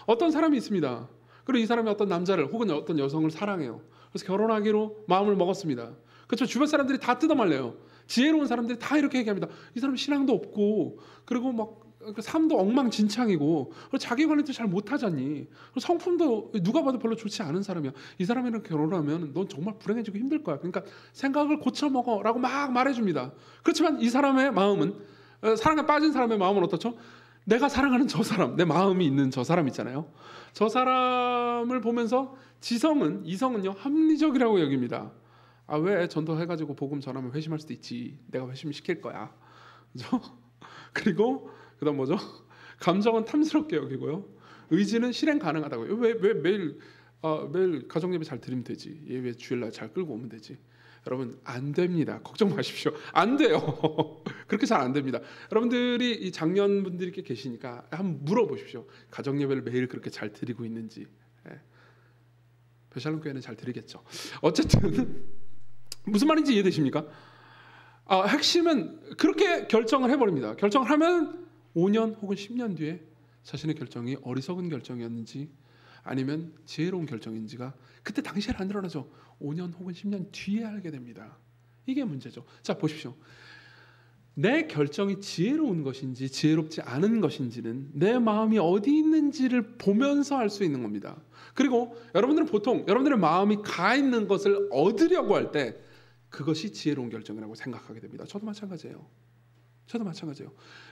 어떤 사람이 있습니다. 그리고 이 사람이 어떤 남자를 혹은 어떤 여성을 사랑해요. 그래서 결혼하기로 마음을 먹었습니다. 그렇죠. 주변 사람들이 다 뜯어말려요. 지혜로운 사람들이 다 이렇게 얘기합니다. 이 사람 신앙도 없고 그리고 막 삶도 엉망진창이고 자기 관리도 잘 못하잖니. 성품도 누가 봐도 별로 좋지 않은 사람이야. 이 사람이랑 결혼하면 넌 정말 불행해지고 힘들 거야. 그러니까 생각을 고쳐먹어라고 막 말해줍니다. 그렇지만 이 사람의 마음은 사랑에 빠진 사람의 마음은 어떻죠? 내가 사랑하는 저 사람, 내 마음이 있는 저 사람 있잖아요. 저 사람을 보면서 이성은요 합리적이라고 여깁니다. 아, 왜 전도해가지고 복음 전하면 회심할 수도 있지. 내가 회심시킬 거야. 그죠? 그리고 그다음 뭐죠? 감정은 탐스럽게 여기고요. 의지는 실행 가능하다고요. 왜 매일 가정 예배 잘 드리면 되지. 얘 왜 주일날 잘 끌고 오면 되지. 여러분 안 됩니다. 걱정 마십시오. 안 돼요. 그렇게 잘 안 됩니다. 여러분들이 이 장년분들이 이렇게 계시니까 한번 물어보십시오. 가정 예배를 매일 그렇게 잘 드리고 있는지. 베샬롬 교회는 잘 드리겠죠. 어쨌든 무슨 말인지 이해되십니까? 핵심은 그렇게 결정을 해버립니다. 결정을 하면 5년 혹은 10년 뒤에 자신의 결정이 어리석은 결정이었는지 아니면 지혜로운 결정인지가 그때 당시에는 안 드러나죠. 5년 혹은 10년 뒤에 알게 됩니다. 이게 문제죠. 자, 보십시오. 내 결정이 지혜로운 것인지 지혜롭지 않은 것인지는 내 마음이 어디 있는지를 보면서 알 수 있는 겁니다. 그리고 여러분들은 보통 여러분들의 마음이 가 있는 것을 얻으려고 할 때 그것이 지혜로운 결정이라고 생각하게 됩니다. 저도 마찬가지예요.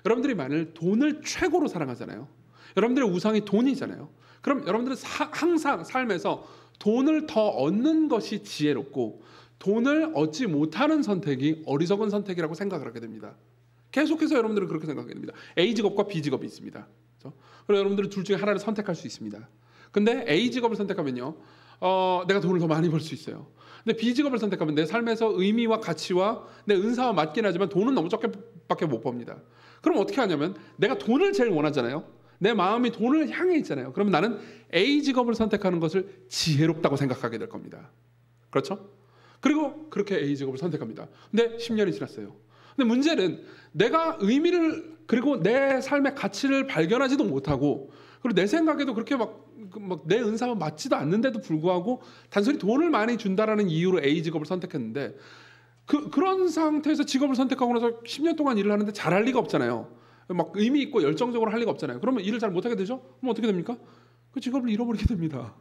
여러분들이 만일 돈을 최고로 사랑하잖아요. 여러분들의 우상이 돈이잖아요. 그럼 여러분들은 항상 삶에서 돈을 더 얻는 것이 지혜롭고 돈을 얻지 못하는 선택이 어리석은 선택이라고 생각을 하게 됩니다. 계속해서 여러분들은 그렇게 생각하게 됩니다. A 직업과 B 직업이 있습니다. 그렇죠? 그래서 여러분들은 둘 중에 하나를 선택할 수 있습니다. 근데 A 직업을 선택하면요, 내가 돈을 더 많이 벌 수 있어요. 근데 B 직업을 선택하면 내 삶에서 의미와 가치와 내 은사와 맞긴 하지만 돈은 너무 적게밖에 못 법니다. 그럼 어떻게 하냐면 내가 돈을 제일 원하잖아요. 내 마음이 돈을 향해 있잖아요. 그럼 나는 A 직업을 선택하는 것을 지혜롭다고 생각하게 될 겁니다. 그렇죠? 그리고 그렇게 A 직업을 선택합니다. 근데 10년이 지났어요. 근데 문제는 내가 의미를 그리고 내 삶의 가치를 발견하지도 못하고 그리고 내 생각에도 그렇게 막 내 은사와 맞지도 않는데도 불구하고 단순히 돈을 많이 준다라는 이유로 A 직업을 선택했는데 그런 상태에서 직업을 선택하고 나서 10년 동안 일을 하는데 잘할 리가 없잖아요. 막 의미 있고 열정적으로 할 리가 없잖아요. 그러면 일을 잘 못하게 되죠? 그럼 어떻게 됩니까? 그 직업을 잃어버리게 됩니다.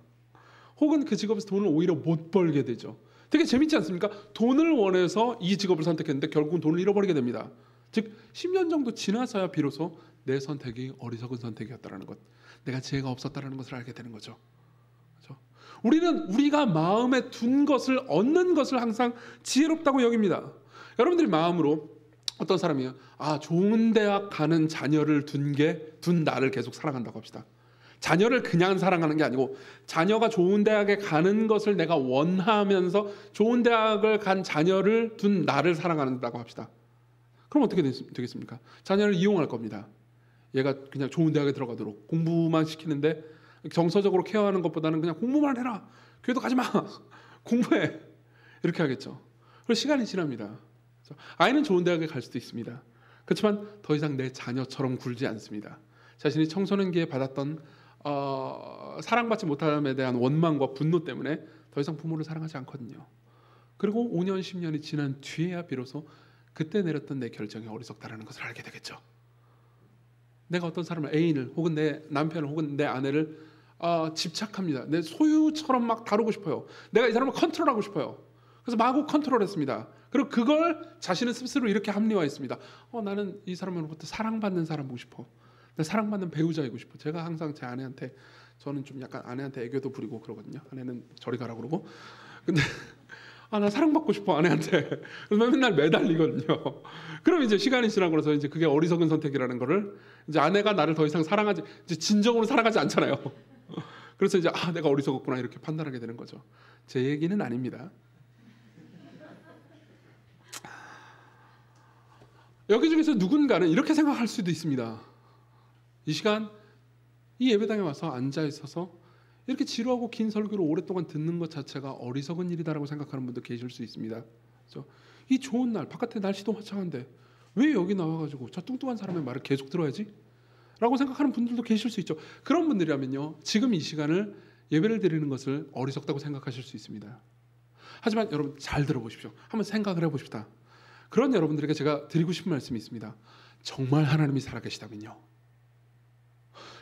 혹은 그 직업에서 돈을 오히려 못 벌게 되죠. 되게 재밌지 않습니까? 돈을 원해서 이 직업을 선택했는데 결국은 돈을 잃어버리게 됩니다. 즉 10년 정도 지나서야 비로소 내 선택이 어리석은 선택이었다는 것, 내가 지혜가 없었다는 것을 알게 되는 거죠. 그렇죠? 우리는 우리가 마음에 둔 것을 얻는 것을 항상 지혜롭다고 여깁니다. 여러분들이 마음으로 어떤 사람이요, 좋은 대학 가는 자녀를 둔 나를 계속 사랑한다고 합시다. 자녀를 그냥 사랑하는 게 아니고 자녀가 좋은 대학에 가는 것을 내가 원하면서 좋은 대학을 간 자녀를 둔 나를 사랑한다고 합시다. 그럼 어떻게 되겠습니까? 자녀를 이용할 겁니다. 얘가 그냥 좋은 대학에 들어가도록 공부만 시키는데 정서적으로 케어하는 것보다는 그냥 공부만 해라. 교회도 가지 마. 공부해. 이렇게 하겠죠. 그리고 시간이 지납니다. 아이는 좋은 대학에 갈 수도 있습니다. 그렇지만 더 이상 내 자녀처럼 굴지 않습니다. 자신이 청소년기에 받았던 사랑받지 못함에 대한 원망과 분노 때문에 더 이상 부모를 사랑하지 않거든요. 그리고 5년, 10년이 지난 뒤에야 비로소 그때 내렸던 내 결정이 어리석다라는 것을 알게 되겠죠. 내가 어떤 사람을 애인을 혹은 내 남편을 혹은 내 아내를 집착합니다. 내 소유처럼 막 다루고 싶어요. 내가 이 사람을 컨트롤하고 싶어요. 그래서 마구 컨트롤했습니다. 그리고 그걸 자신은 스스로 이렇게 합리화했습니다. 나는 이 사람으로부터 사랑받는 사람 보고 싶어. 사랑받는 배우자이고 싶어. 제가 항상 제 아내한테, 저는 좀 약간 아내한테 애교도 부리고 그러거든요. 아내는 저리 가라 그러고. 근데 나 사랑받고 싶어, 아내한테. 그래서 맨날 매달리거든요. 그럼 이제 시간이 지나고 나서 이제 그게 어리석은 선택이라는 거를 이제 아내가 나를 더 이상 사랑하지, 이제 진정으로 사랑하지 않잖아요. 그래서 이제 내가 어리석었구나 이렇게 판단하게 되는 거죠. 제 얘기는 아닙니다. 여기 중에서 누군가는 이렇게 생각할 수도 있습니다. 이 시간 이 예배당에 와서 앉아 있어서 이렇게 지루하고 긴 설교를 오랫동안 듣는 것 자체가 어리석은 일이다라고 생각하는 분도 계실 수 있습니다. 그렇죠? 이 좋은 날, 바깥에 날씨도 화창한데 왜 여기 나와가지고 저 뚱뚱한 사람의 말을 계속 들어야지? 라고 생각하는 분들도 계실 수 있죠. 그런 분들이라면요, 지금 이 시간을 예배를 드리는 것을 어리석다고 생각하실 수 있습니다. 하지만 여러분 잘 들어보십시오. 한번 생각을 해보십시다. 그런 여러분들에게 제가 드리고 싶은 말씀이 있습니다. 정말 하나님이 살아계시다면요,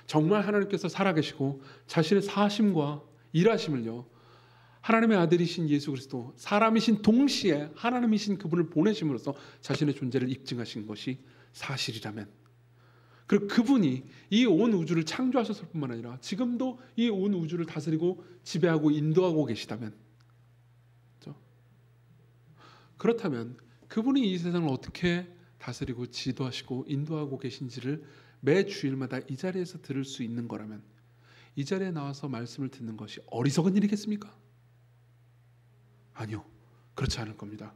정말 하나님께서 살아계시고 자신의 사심과 일하심을요, 하나님의 아들이신 예수 그리스도, 사람이신 동시에 하나님이신 그분을 보내심으로써 자신의 존재를 입증하신 것이 사실이라면, 그리고 그분이 이 온 우주를 창조하셨을 뿐만 아니라 지금도 이 온 우주를 다스리고 지배하고 인도하고 계시다면, 그렇죠? 그렇다면 그분이 이 세상을 어떻게 다스리고 지도하시고 인도하고 계신지를 매 주일마다 이 자리에서 들을 수 있는 거라면 이 자리에 나와서 말씀을 듣는 것이 어리석은 일이겠습니까? 아니요, 그렇지 않을 겁니다.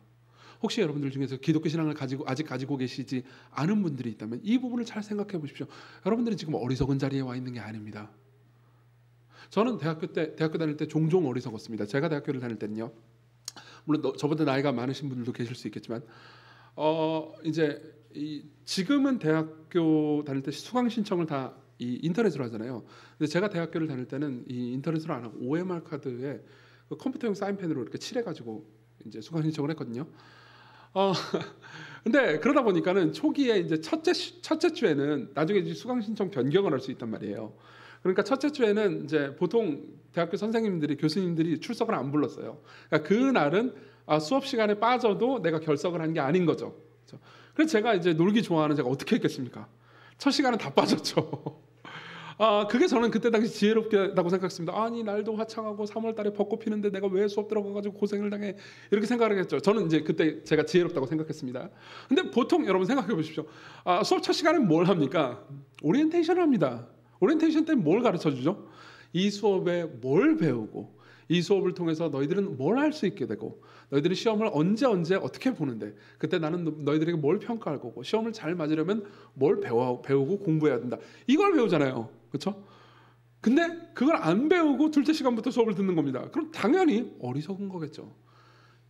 혹시 여러분들 중에서 기독교 신앙을 아직 가지고 계시지 않은 분들이 있다면 이 부분을 잘 생각해 보십시오. 여러분들이 지금 어리석은 자리에 와 있는 게 아닙니다. 저는 대학교 다닐 때 종종 어리석었습니다. 제가 대학교를 다닐 때는요, 물론 저보다 나이가 많으신 분들도 계실 수 있겠지만, 이제 지금은 대학교 다닐 때 수강 신청을 다 인터넷으로 하잖아요. 근데 제가 대학교를 다닐 때는 이 인터넷으로 안 하고 OMR 카드에 그 컴퓨터용 사인펜으로 이렇게 칠해가지고 이제 수강 신청을 했거든요. 근데 그러다 보니까는 초기에 이제 첫째 주에는 나중에 이제 수강 신청 변경을 할 수 있단 말이에요. 그러니까 첫째 주에는 이제 보통 대학교 선생님들이, 교수님들이 출석을 안 불렀어요. 그러니까 그 날은 수업 시간에 빠져도 내가 결석을 한 게 아닌 거죠. 그래서 제가 이제 놀기 좋아하는 제가 어떻게 했겠습니까? 첫 시간은 다 빠졌죠. 그게 저는 그때 당시 지혜롭다고 생각했습니다. 아니, 날도 화창하고 3월 달에 벚꽃 피는데 내가 왜 수업 들어가가지고 고생을 당해, 이렇게 생각을 했죠. 저는 이제 그때 제가 지혜롭다고 생각했습니다. 근데 보통 여러분 생각해 보십시오. 수업 첫 시간에 뭘 합니까? 오리엔테이션을 합니다. 오리엔테이션 때 뭘 가르쳐 주죠? 이 수업에 뭘 배우고, 이 수업을 통해서 너희들은 뭘 할 수 있게 되고, 너희들이 시험을 언제 어떻게 보는데, 그때 나는 너희들에게 뭘 평가할 거고, 시험을 잘 맞으려면 뭘 배우고 공부해야 된다, 이걸 배우잖아요. 그렇죠? 근데 그걸 안 배우고 둘째 시간부터 수업을 듣는 겁니다. 그럼 당연히 어리석은 거겠죠.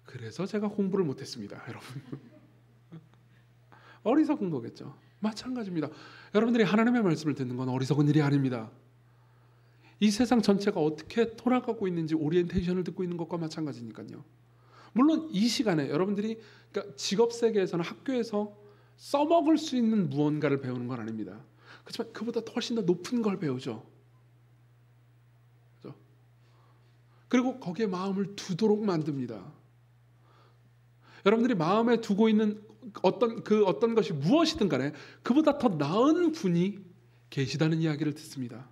그래서 제가 공부를 못했습니다, 여러분. 어리석은 거겠죠. 마찬가지입니다. 여러분들이 하나님의 말씀을 듣는 건 어리석은 일이 아닙니다. 이 세상 전체가 어떻게 돌아가고 있는지 오리엔테이션을 듣고 있는 것과 마찬가지니까요. 물론 이 시간에 여러분들이, 그러니까 직업 세계에서는, 학교에서 써먹을 수 있는 무언가를 배우는 건 아닙니다. 그렇지만 그보다 훨씬 더 높은 걸 배우죠. 그렇죠? 그리고 거기에 마음을 두도록 만듭니다. 여러분들이 마음에 두고 있는 어떤 것이 무엇이든 간에 그보다 더 나은 분이 계시다는 이야기를 듣습니다.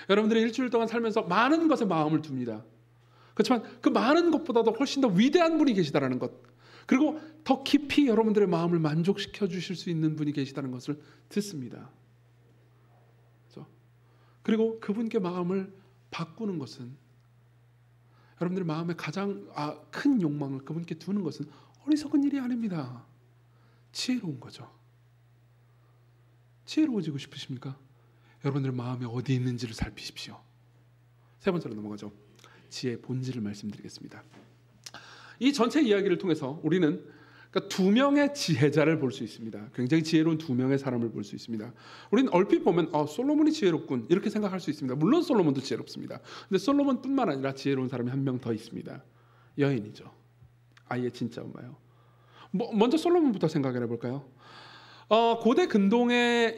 여러분들이 일주일 동안 살면서 많은 것에 마음을 둡니다. 그렇지만 그 많은 것보다도 훨씬 더 위대한 분이 계시다는 것, 그리고 더 깊이 여러분들의 마음을 만족시켜 주실 수 있는 분이 계시다는 것을 듣습니다. 그렇죠? 그리고 그분께 마음을 바꾸는 것은, 여러분들의 마음에 가장 큰 욕망을 그분께 두는 것은 어리석은 일이 아닙니다. 지혜로운 거죠. 지혜로워지고 싶으십니까? 여러분들의 마음이 어디 있는지를 살피십시오. 세 번째로 넘어가죠. 지혜의 본질을 말씀드리겠습니다. 이 전체 이야기를 통해서 우리는 그러니까 두 명의 지혜자를 볼 수 있습니다. 굉장히 지혜로운 두 명의 사람을 볼 수 있습니다. 우리는 얼핏 보면 솔로몬이 지혜롭군, 이렇게 생각할 수 있습니다. 물론 솔로몬도 지혜롭습니다. 근데 솔로몬뿐만 아니라 지혜로운 사람이 한 명 더 있습니다. 여인이죠. 아이의 진짜 엄마요. 먼저 솔로몬부터 생각을 해볼까요? 고대 근동의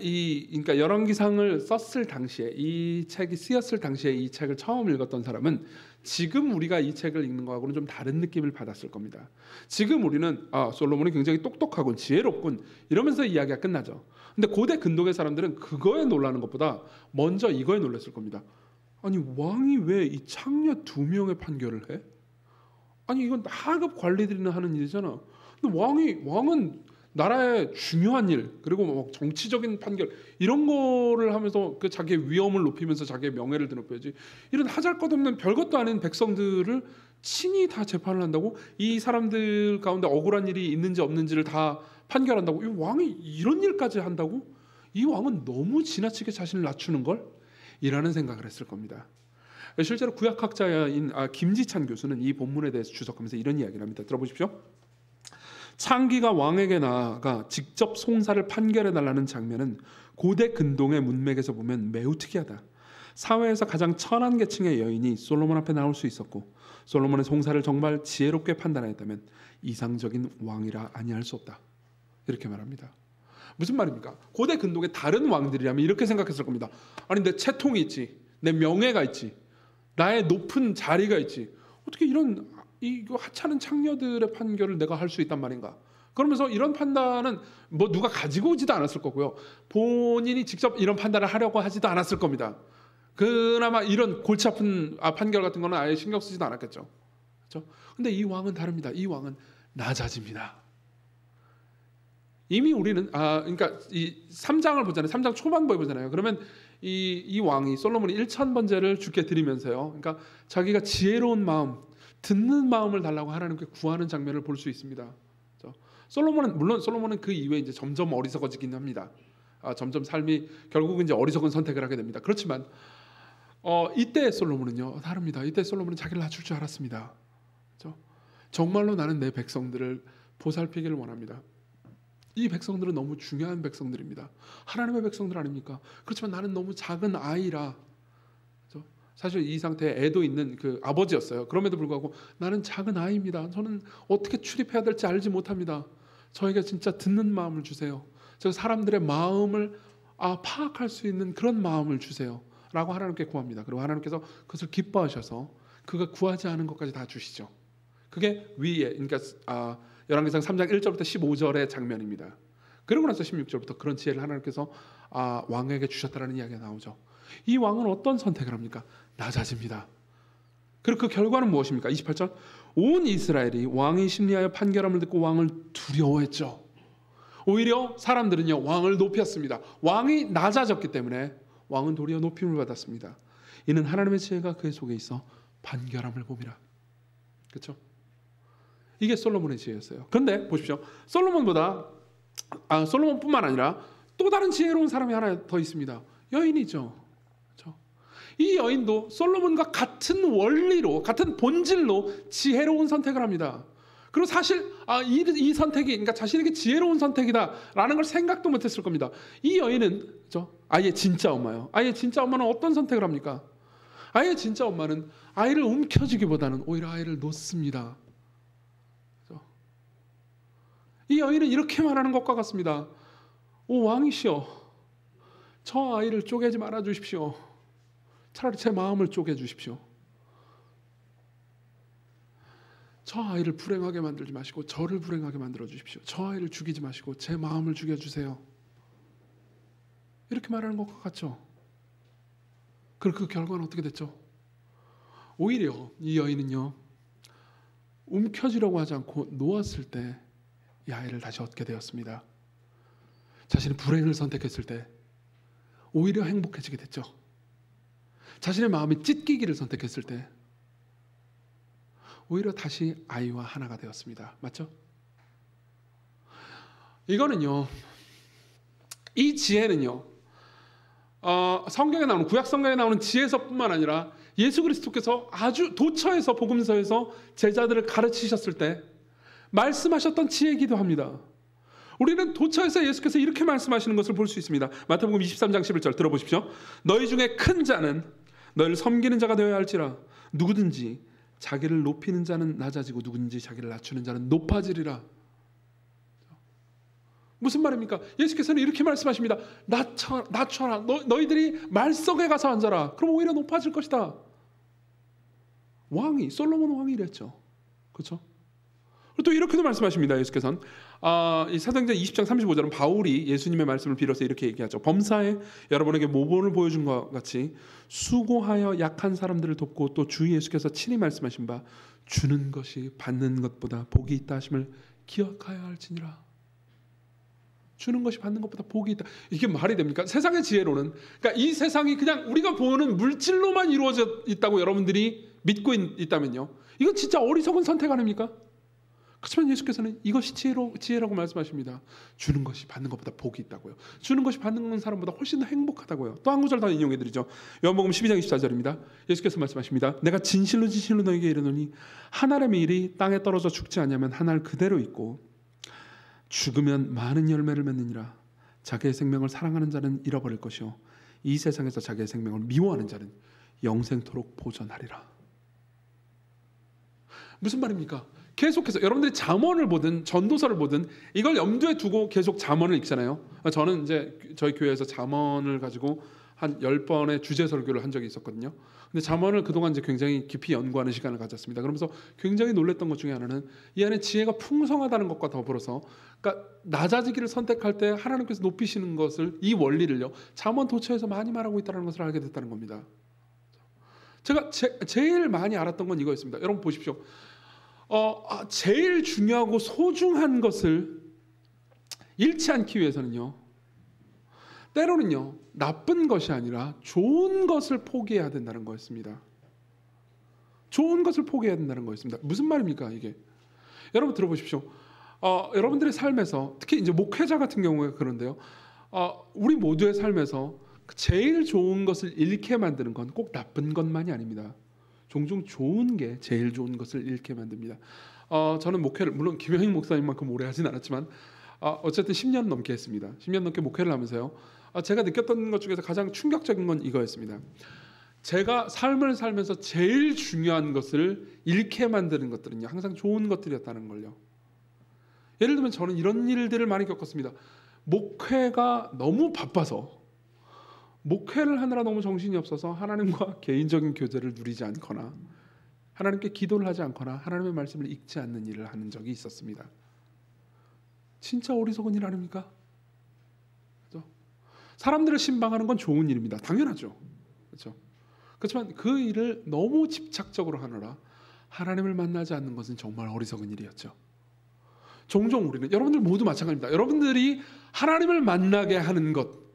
그러니까 열왕기상을 썼을 당시에, 이 책이 쓰였을 당시에 이 책을 처음 읽었던 사람은 지금 우리가 이 책을 읽는 거하고는 좀 다른 느낌을 받았을 겁니다. 지금 우리는 솔로몬이 굉장히 똑똑하군, 지혜롭군, 이러면서 이야기가 끝나죠. 근데 고대 근동의 사람들은 그거에 놀라는 것보다 먼저 이거에 놀랐을 겁니다. 아니, 왕이 왜 이 창녀 2명의 판결을 해? 아니, 이건 하급 관리들이나 하는 일이잖아. 근데 왕은 나라의 중요한 일, 그리고 뭐 정치적인 판결, 이런 거를 하면서 그 자기의 위엄을 높이면서 자기의 명예를 드높여야지, 이런 하잘것없는 별것도 아닌 백성들을 친히 다 재판을 한다고, 이 사람들 가운데 억울한 일이 있는지 없는지를 다 판결한다고, 이 왕이 이런 일까지 한다고? 이 왕은 너무 지나치게 자신을 낮추는 걸? 이라는 생각을 했을 겁니다. 실제로 구약학자인 김지찬 교수는 이 본문에 대해서 주석하면서 이런 이야기를 합니다. 들어보십시오. 창기가 왕에게 나아가 직접 송사를 판결해달라는 장면은 고대 근동의 문맥에서 보면 매우 특이하다. 사회에서 가장 천한 계층의 여인이 솔로몬 앞에 나올 수 있었고, 솔로몬의 송사를 정말 지혜롭게 판단하였다면 이상적인 왕이라 아니할 수 없다. 이렇게 말합니다. 무슨 말입니까? 고대 근동의 다른 왕들이라면 이렇게 생각했을 겁니다. 아니, 내 채통이 있지, 내 명예가 있지, 나의 높은 자리가 있지, 어떻게 이런 이거 하찮은 창녀들의 판결을 내가 할 수 있단 말인가? 그러면서 이런 판단은 뭐 누가 가지고 오지도 않았을 거고요. 본인이 직접 이런 판단을 하려고 하지도 않았을 겁니다. 그나마 이런 골치 아픈 판결 같은 거는 아예 신경 쓰지도 않았겠죠. 그렇죠? 근데 이 왕은 다릅니다. 이 왕은 낮아집니다. 이미 우리는 그러니까 이 3장을 보잖아요. 3장 초반부에 보잖아요. 그러면 이 왕이 솔로몬이 1000번제를 주께 드리면서요. 그러니까 자기가 지혜로운 마음, 듣는 마음을 달라고 하나님께 구하는 장면을 볼 수 있습니다. 그렇죠? 물론 솔로몬은 그 이후에 이제 점점 어리석어지긴 합니다. 점점 삶이 결국은 이제 어리석은 선택을 하게 됩니다. 그렇지만 이때 솔로몬은요 다릅니다. 이때 솔로몬은 자기를 낮출 줄 알았습니다. 그렇죠? 정말로 나는 내 백성들을 보살피기를 원합니다. 이 백성들은 너무 중요한 백성들입니다. 하나님의 백성들 아닙니까? 그렇지만 나는 너무 작은 아이라, 그렇죠? 사실 이 상태에 애도 있는 그 아버지였어요. 그럼에도 불구하고 나는 작은 아이입니다. 저는 어떻게 출입해야 될지 알지 못합니다. 저에게 진짜 듣는 마음을 주세요. 저 사람들의 마음을 파악할 수 있는 그런 마음을 주세요 라고 하나님께 구합니다. 그리고 하나님께서 그것을 기뻐하셔서 그가 구하지 않은 것까지 다 주시죠. 그게 위에, 그러니까 열왕기상 3장 1절부터 15절의 장면입니다. 그러고 나서 16절부터 그런 지혜를 하나님께서 왕에게 주셨다라는 이야기가 나오죠. 이 왕은 어떤 선택을 합니까? 낮아집니다. 그리고 그 결과는 무엇입니까? 28절, 온 이스라엘이 왕이 심리하여 판결함을 듣고 왕을 두려워했죠. 오히려 사람들은요 왕을 높였습니다. 왕이 낮아졌기 때문에 왕은 도리어 높임을 받았습니다. 이는 하나님의 지혜가 그의 속에 있어 판결함을 봅니다. 그렇죠? 이게 솔로몬의 지혜였어요. 그런데 보십시오. 솔로몬뿐만 아니라 또 다른 지혜로운 사람이 하나 더 있습니다. 여인이죠. 그렇죠? 이 여인도 솔로몬과 같은 원리로, 같은 본질로 지혜로운 선택을 합니다. 그리고 사실 이 선택이, 그러니까 자신에게 지혜로운 선택이다라는 걸 생각도 못했을 겁니다. 이 여인은, 그렇죠? 아이의 진짜 엄마요. 아이의 진짜 엄마는 어떤 선택을 합니까? 아이의 진짜 엄마는 아이를 움켜쥐기보다는 오히려 아이를 놓습니다. 그렇죠? 이 여인은 이렇게 말하는 것과 같습니다. 오 왕이시여, 저 아이를 쪼개지 말아 주십시오. 차라리 제 마음을 쪼개 주십시오. 저 아이를 불행하게 만들지 마시고 저를 불행하게 만들어 주십시오. 저 아이를 죽이지 마시고 제 마음을 죽여주세요. 이렇게 말하는 것과 같죠. 그리고 그 결과는 어떻게 됐죠? 오히려 이 여인은요 움켜쥐려고 하지 않고 놓았을 때 이 아이를 다시 얻게 되었습니다. 자신이 불행을 선택했을 때 오히려 행복해지게 됐죠. 자신의 마음이 찢기기를 선택했을 때 오히려 다시 아이와 하나가 되었습니다. 맞죠? 이거는요, 이 지혜는요, 성경에 나오는, 구약 성경에 나오는 지혜서뿐만 아니라 예수 그리스도께서 아주 도처에서, 복음서에서 제자들을 가르치셨을 때 말씀하셨던 지혜이기도 합니다. 우리는 도처에서 예수께서 이렇게 말씀하시는 것을 볼 수 있습니다. 마태복음 23장 11절 들어보십시오. 너희 중에 큰 자는 너희를 섬기는 자가 되어야 할지라. 누구든지 자기를 높이는 자는 낮아지고 누구든지 자기를 낮추는 자는 높아지리라. 무슨 말입니까? 예수께서는 이렇게 말씀하십니다. 낮춰라. 너희들이 말 속에 가서 앉아라. 그럼 오히려 높아질 것이다. 솔로몬 왕이 이랬죠. 그렇죠? 또 이렇게도 말씀하십니다. 예수께서는 이 사도행전 20장 35절은 바울이 예수님의 말씀을 빌어서 이렇게 얘기하죠. 범사에 여러분에게 모본을 보여준 것 같이 수고하여 약한 사람들을 돕고 또 주 예수께서 친히 말씀하신 바 주는 것이 받는 것보다 복이 있다 하심을 기억하여야 할지니라. 주는 것이 받는 것보다 복이 있다. 이게 말이 됩니까? 세상의 지혜로는, 그러니까 이 세상이 그냥 우리가 보는 물질로만 이루어져 있다고 여러분들이 믿고 있다면요, 이건 진짜 어리석은 선택 아닙니까? 그렇지만 예수께서는 이것이 지혜라고 말씀하십니다. 주는 것이 받는 것보다 복이 있다고요. 주는 것이 받는 사람보다 훨씬 더 행복하다고요. 또 한 구절 더 인용해드리죠. 요한복음 12장 24절입니다. 예수께서 말씀하십니다. 내가 진실로 진실로 너에게 이르노니 한 알의 일이 땅에 떨어져 죽지 않으면 한 알 그대로 있고 죽으면 많은 열매를 맺느니라. 자기의 생명을 사랑하는 자는 잃어버릴 것이요 이 세상에서 자기의 생명을 미워하는 자는 영생토록 보존하리라. 무슨 말입니까? 계속해서 여러분들이 잠언을 보든 전도서를 보든 이걸 염두에 두고 계속 잠언을 읽잖아요. 저는 이제 저희 교회에서 잠언을 가지고 한 10번의 주제 설교를 한 적이 있었거든요. 근데 잠언을 그동안 이제 굉장히 깊이 연구하는 시간을 가졌습니다. 그러면서 굉장히 놀랐던 것 중에 하나는 이 안에 지혜가 풍성하다는 것과 더불어서, 그러니까 낮아지기를 선택할 때 하나님께서 높이시는 것을, 이 원리를요, 잠언 도처에서 많이 말하고 있다는 것을 알게 됐다는 겁니다. 제가 제일 많이 알았던 건 이거였습니다. 여러분 보십시오. 제일 중요하고 소중한 것을 잃지 않기 위해서는요, 때로는요 나쁜 것이 아니라 좋은 것을 포기해야 된다는 거였습니다. 좋은 것을 포기해야 된다는 거였습니다. 무슨 말입니까 이게? 여러분 들어보십시오. 여러분들의 삶에서, 특히 이제 목회자 같은 경우에 그런데요, 우리 모두의 삶에서 제일 좋은 것을 잃게 만드는 건 꼭 나쁜 것만이 아닙니다. 종종 좋은 게 제일 좋은 것을 잃게 만듭니다. 저는 목회를, 물론 김영익 목사님만큼 오래 하진 않았지만 어쨌든 10년 넘게 했습니다. 10년 넘게 목회를 하면서요, 제가 느꼈던 것 중에서 가장 충격적인 건 이거였습니다. 제가 삶을 살면서 제일 중요한 것을 잃게 만드는 것들은요, 항상 좋은 것들이었다는 걸요. 예를 들면 저는 이런 일들을 많이 겪었습니다. 목회가 너무 바빠서, 목회를 하느라 너무 정신이 없어서 하나님과 개인적인 교제를 누리지 않거나, 하나님께 기도를 하지 않거나, 하나님의 말씀을 읽지 않는 일을 하는 적이 있었습니다. 진짜 어리석은 일 아닙니까? 그렇죠? 사람들을 신방하는 건 좋은 일입니다. 당연하죠. 그렇죠? 그렇지만 그 일을 너무 집착적으로 하느라 하나님을 만나지 않는 것은 정말 어리석은 일이었죠. 종종 우리는, 여러분들 모두 마찬가지입니다. 여러분들이 하나님을 만나게 하는 것,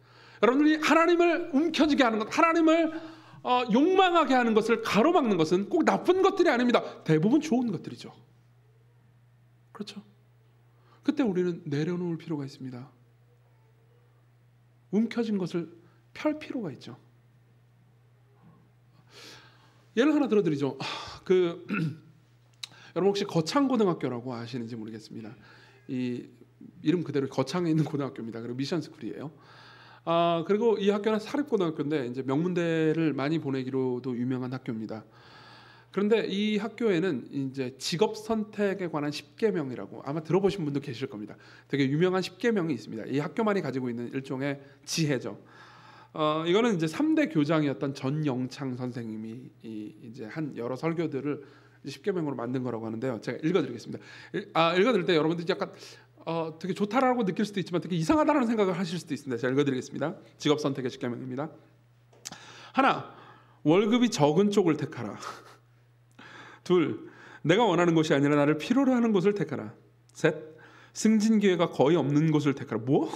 여러분들이 하나님을 움켜쥐게 하는 것, 하나님을 욕망하게 하는 것을 가로막는 것은 꼭 나쁜 것들이 아닙니다. 대부분 좋은 것들이죠. 그렇죠? 그때 우리는 내려놓을 필요가 있습니다. 움켜쥔 것을 펼 필요가 있죠. 예를 하나 들어드리죠. 여러분 혹시 거창고등학교라고 아시는지 모르겠습니다. 이 이름 그대로 거창에 있는 고등학교입니다. 그리고 미션스쿨이에요. 그리고 이 학교는 사립고등학교인데 이제 명문대를 많이 보내기로도 유명한 학교입니다. 그런데 이 학교에는 이제 직업 선택에 관한 10계명이라고 아마 들어보신 분도 계실 겁니다. 되게 유명한 10계명이 있습니다. 이 학교만이 가지고 있는 일종의 지혜죠. 이거는 이제 3대 교장이었던 전영창 선생님이 이제 한 여러 설교들을 10계명으로 만든 거라고 하는데요. 제가 읽어드리겠습니다. 읽어드릴 때 여러분들이 약간 되게 좋다라고 느낄 수도 있지만 되게 이상하다는 생각을 하실 수도 있습니다. 제가 읽어드리겠습니다. 직업 선택의 10계명입니다. 하나, 월급이 적은 쪽을 택하라. 둘, 내가 원하는 것이 아니라 나를 필요로 하는 곳을 택하라. 셋, 승진 기회가 거의 없는 곳을 택하라. 뭐?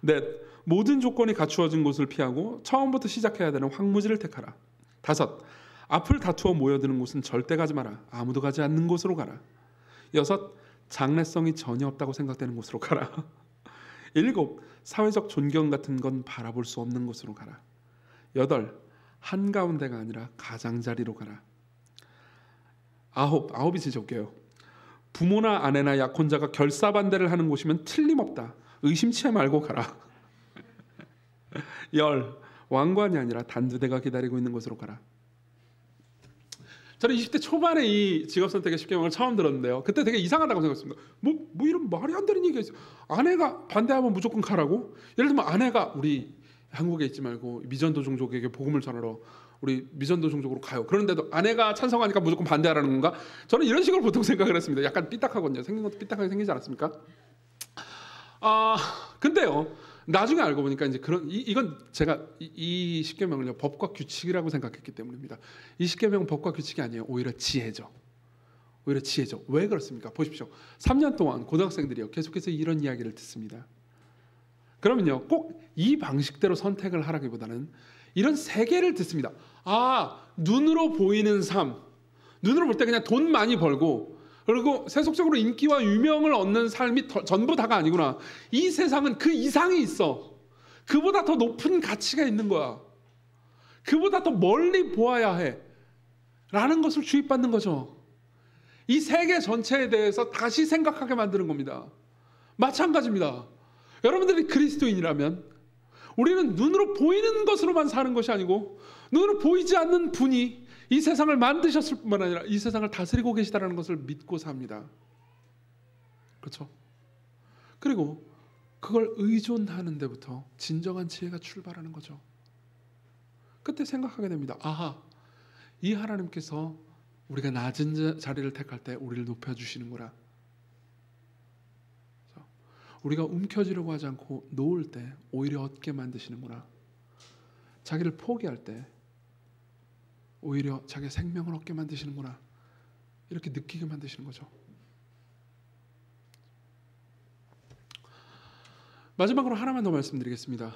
넷, 모든 조건이 갖추어진 곳을 피하고 처음부터 시작해야 되는 황무지를 택하라. 다섯, 앞을 다투어 모여드는 곳은 절대 가지 마라. 아무도 가지 않는 곳으로 가라. 여섯, 장래성이 전혀 없다고 생각되는 곳으로 가라. 일곱, 사회적 존경 같은 건 바라볼 수 없는 곳으로 가라. 여덟, 한가운데가 아니라 가장자리로 가라. 아홉이 진짜 웃겨요. 부모나 아내나 약혼자가 결사반대를 하는 곳이면 틀림없다. 의심치 말고 가라. 열, 왕관이 아니라 단두대가 기다리고 있는 곳으로 가라. 저는 20대 초반에 이 직업선택의 10계명을 처음 들었는데요. 그때 되게 이상하다고 생각했습니다. 뭐 이런 말이 안 되는 얘기가 있어요. 아내가 반대하면 무조건 가라고? 예를 들면 아내가 우리 한국에 있지 말고 미전도 종족에게 복음을 전하러 우리 미전도 종족으로 가요. 그런데도 아내가 찬성하니까 무조건 반대하라는 건가? 저는 이런 식으로 보통 생각을 했습니다. 약간 삐딱하거든요. 생긴 것도 삐딱하게 생기지 않았습니까? 근데요, 나중에 알고 보니까 이제 이건 제가 이 10계명을요 법과 규칙이라고 생각했기 때문입니다. 이 10계명은 법과 규칙이 아니에요. 오히려 지혜죠. 오히려 지혜죠. 왜 그렇습니까? 보십시오. 3년 동안 고등학생들이요 계속해서 이런 이야기를 듣습니다. 그러면요 꼭 이 방식대로 선택을 하라기보다는 이런 세 개를 듣습니다. 눈으로 보이는 삶, 눈으로 볼 때 그냥 돈 많이 벌고 그리고 세속적으로 인기와 유명을 얻는 삶이 전부 다가 아니구나. 이 세상은 그 이상이 있어. 그보다 더 높은 가치가 있는 거야. 그보다 더 멀리 보아야 해. 라는 것을 주입받는 거죠. 이 세계 전체에 대해서 다시 생각하게 만드는 겁니다. 마찬가지입니다. 여러분들이 그리스도인이라면 우리는 눈으로 보이는 것으로만 사는 것이 아니고 눈으로 보이지 않는 분이 이 세상을 만드셨을 뿐만 아니라 이 세상을 다스리고 계시다는 것을 믿고 삽니다. 그렇죠? 그리고 그걸 의존하는 데부터 진정한 지혜가 출발하는 거죠. 그때 생각하게 됩니다. 아하, 이 하나님께서 우리가 낮은 자리를 택할 때 우리를 높여주시는구나. 우리가 움켜쥐려고 하지 않고 놓을 때 오히려 얻게 만드시는구나. 자기를 포기할 때 오히려 자기의 생명을 얻게 만드시는구나. 이렇게 느끼게 만드시는 거죠. 마지막으로 하나만 더 말씀드리겠습니다.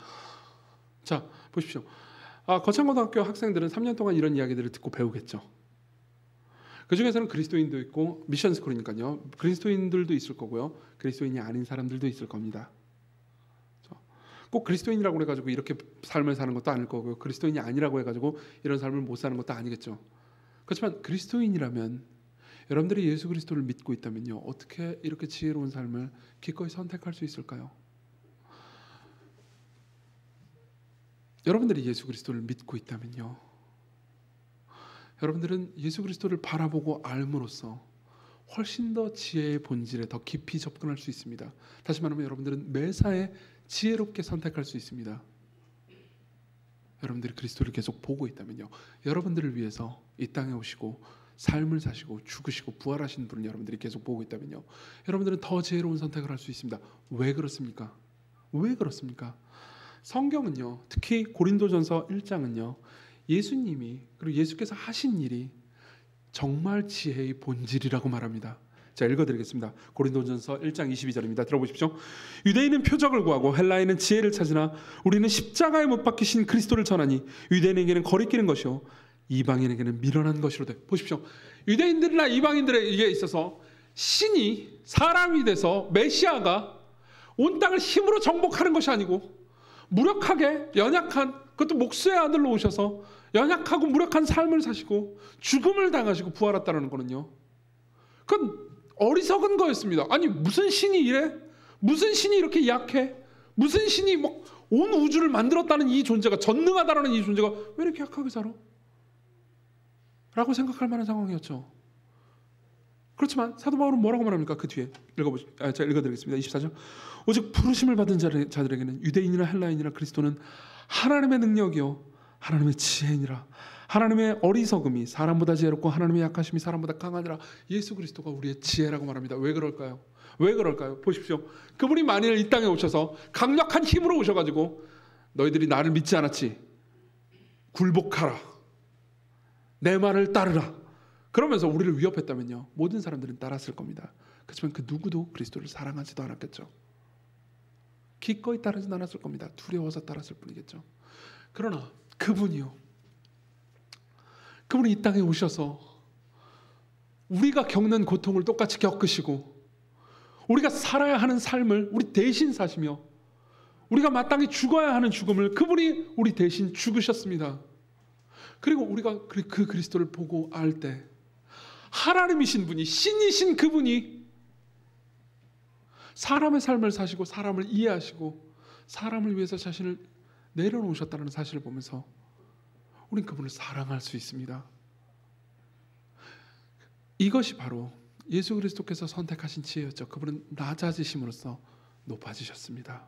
자, 보십시오. 거창고등학교 학생들은 3년 동안 이런 이야기들을 듣고 배우겠죠. 그 중에서는 그리스도인도 있고, 미션 스쿨이니까요. 그리스도인들도 있을 거고요. 그리스도인이 아닌 사람들도 있을 겁니다. 꼭 그리스도인이라고 해가지고 이렇게 삶을 사는 것도 아닐 거고요. 그리스도인이 아니라고 해가지고 이런 삶을 못 사는 것도 아니겠죠. 그렇지만 그리스도인이라면, 여러분들이 예수 그리스도를 믿고 있다면요, 어떻게 이렇게 지혜로운 삶을 기꺼이 선택할 수 있을까요? 여러분들이 예수 그리스도를 믿고 있다면요, 여러분들은 예수 그리스도를 바라보고 알므로써 훨씬 더 지혜의 본질에 더 깊이 접근할 수 있습니다. 다시 말하면 여러분들은 매사에 지혜롭게 선택할 수 있습니다. 여러분들이 그리스도를 계속 보고 있다면요, 여러분들을 위해서 이 땅에 오시고 삶을 사시고 죽으시고 부활하신 분을 여러분들이 계속 보고 있다면요, 여러분들은 더 지혜로운 선택을 할 수 있습니다. 왜 그렇습니까? 왜 그렇습니까? 성경은요, 특히 고린도전서 1장은요, 예수님이, 그리고 예수께서 하신 일이 정말 지혜의 본질이라고 말합니다. 자, 읽어드리겠습니다. 고린도전서 1장 22절입니다. 들어보십시오. 유대인은 표적을 구하고 헬라인은 지혜를 찾으나 우리는 십자가에 못 박히신 그리스도를 전하니 유대인에게는 거리끼는 것이요 이방인에게는 미련한 것이로되. 보십시오. 유대인들이나 이방인들에게 있어서 신이 사람이 돼서 메시아가 온 땅을 힘으로 정복하는 것이 아니고 무력하게 연약한, 그것도 목수의 아들로 오셔서 연약하고 무력한 삶을 사시고 죽음을 당하시고 부활했다는 거는요, 그건 어리석은 거였습니다. 아니, 무슨 신이 이래? 무슨 신이 이렇게 약해? 무슨 신이 막 온 우주를 만들었다는 이 존재가, 전능하다라는 이 존재가 왜 이렇게 약하게 살아? 라고 생각할 만한 상황이었죠. 그렇지만 사도 바울은 뭐라고 말합니까? 그 뒤에 제가 읽어드리겠습니다. 24절. 오직 부르심을 받은 자들에게는 유대인이나 헬라인이나 그리스도는 하나님의 능력이요 하나님의 지혜니라. 하나님의 어리석음이 사람보다 지혜롭고 하나님의 약하심이 사람보다 강하니라. 예수 그리스도가 우리의 지혜라고 말합니다. 왜 그럴까요? 왜 그럴까요? 보십시오. 그분이 만일 이 땅에 오셔서 강력한 힘으로 오셔가지고 너희들이 나를 믿지 않았지, 굴복하라, 내 말을 따르라, 그러면서 우리를 위협했다면요, 모든 사람들은 따랐을 겁니다. 그렇지만 그 누구도 그리스도를 사랑하지도 않았겠죠. 기꺼이 따르진 않았을 겁니다. 두려워서 따랐을 뿐이겠죠. 그러나 그분이 이 땅에 오셔서 우리가 겪는 고통을 똑같이 겪으시고 우리가 살아야 하는 삶을 우리 대신 사시며 우리가 마땅히 죽어야 하는 죽음을 그분이 우리 대신 죽으셨습니다. 그리고 우리가 그 그리스도를 보고 알 때 하나님이신 분이, 신이신 그분이 사람의 삶을 사시고 사람을 이해하시고 사람을 위해서 자신을 내려놓으셨다는 사실을 보면서 우린 그분을 사랑할 수 있습니다. 이것이 바로 예수 그리스도께서 선택하신 지혜였죠. 그분은 낮아지심으로써 높아지셨습니다.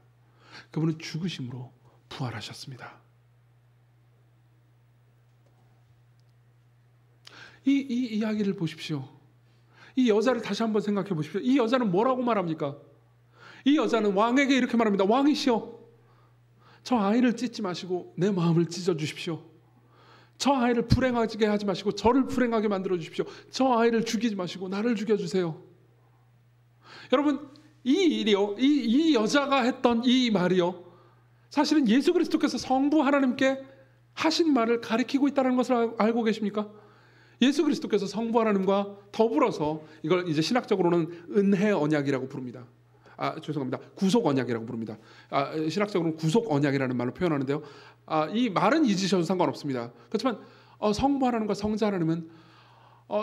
그분은 죽으심으로 부활하셨습니다. 이 이야기를 보십시오. 이 여자를 다시 한번 생각해 보십시오. 이 여자는 뭐라고 말합니까? 이 여자는 왕에게 이렇게 말합니다. 왕이시여, 저 아이를 찢지 마시고 내 마음을 찢어 주십시오. 저 아이를 불행하게 하지 마시고 저를 불행하게 만들어 주십시오. 저 아이를 죽이지 마시고 나를 죽여주세요. 여러분, 이 일이요, 이 여자가 했던 이 말이요, 사실은 예수 그리스도께서 성부 하나님께 하신 말을 가리키고 있다는 것을 알고 계십니까? 예수 그리스도께서 성부 하나님과 더불어서, 이걸 이제 신학적으로는 은혜 언약이라고 부릅니다. 죄송합니다. 구속 언약이라고 부릅니다. 신학적으로는 구속 언약이라는 말로 표현하는데요. 이 말은 잊으셔도 상관없습니다. 그렇지만 성부 하나님과 성자 하나님은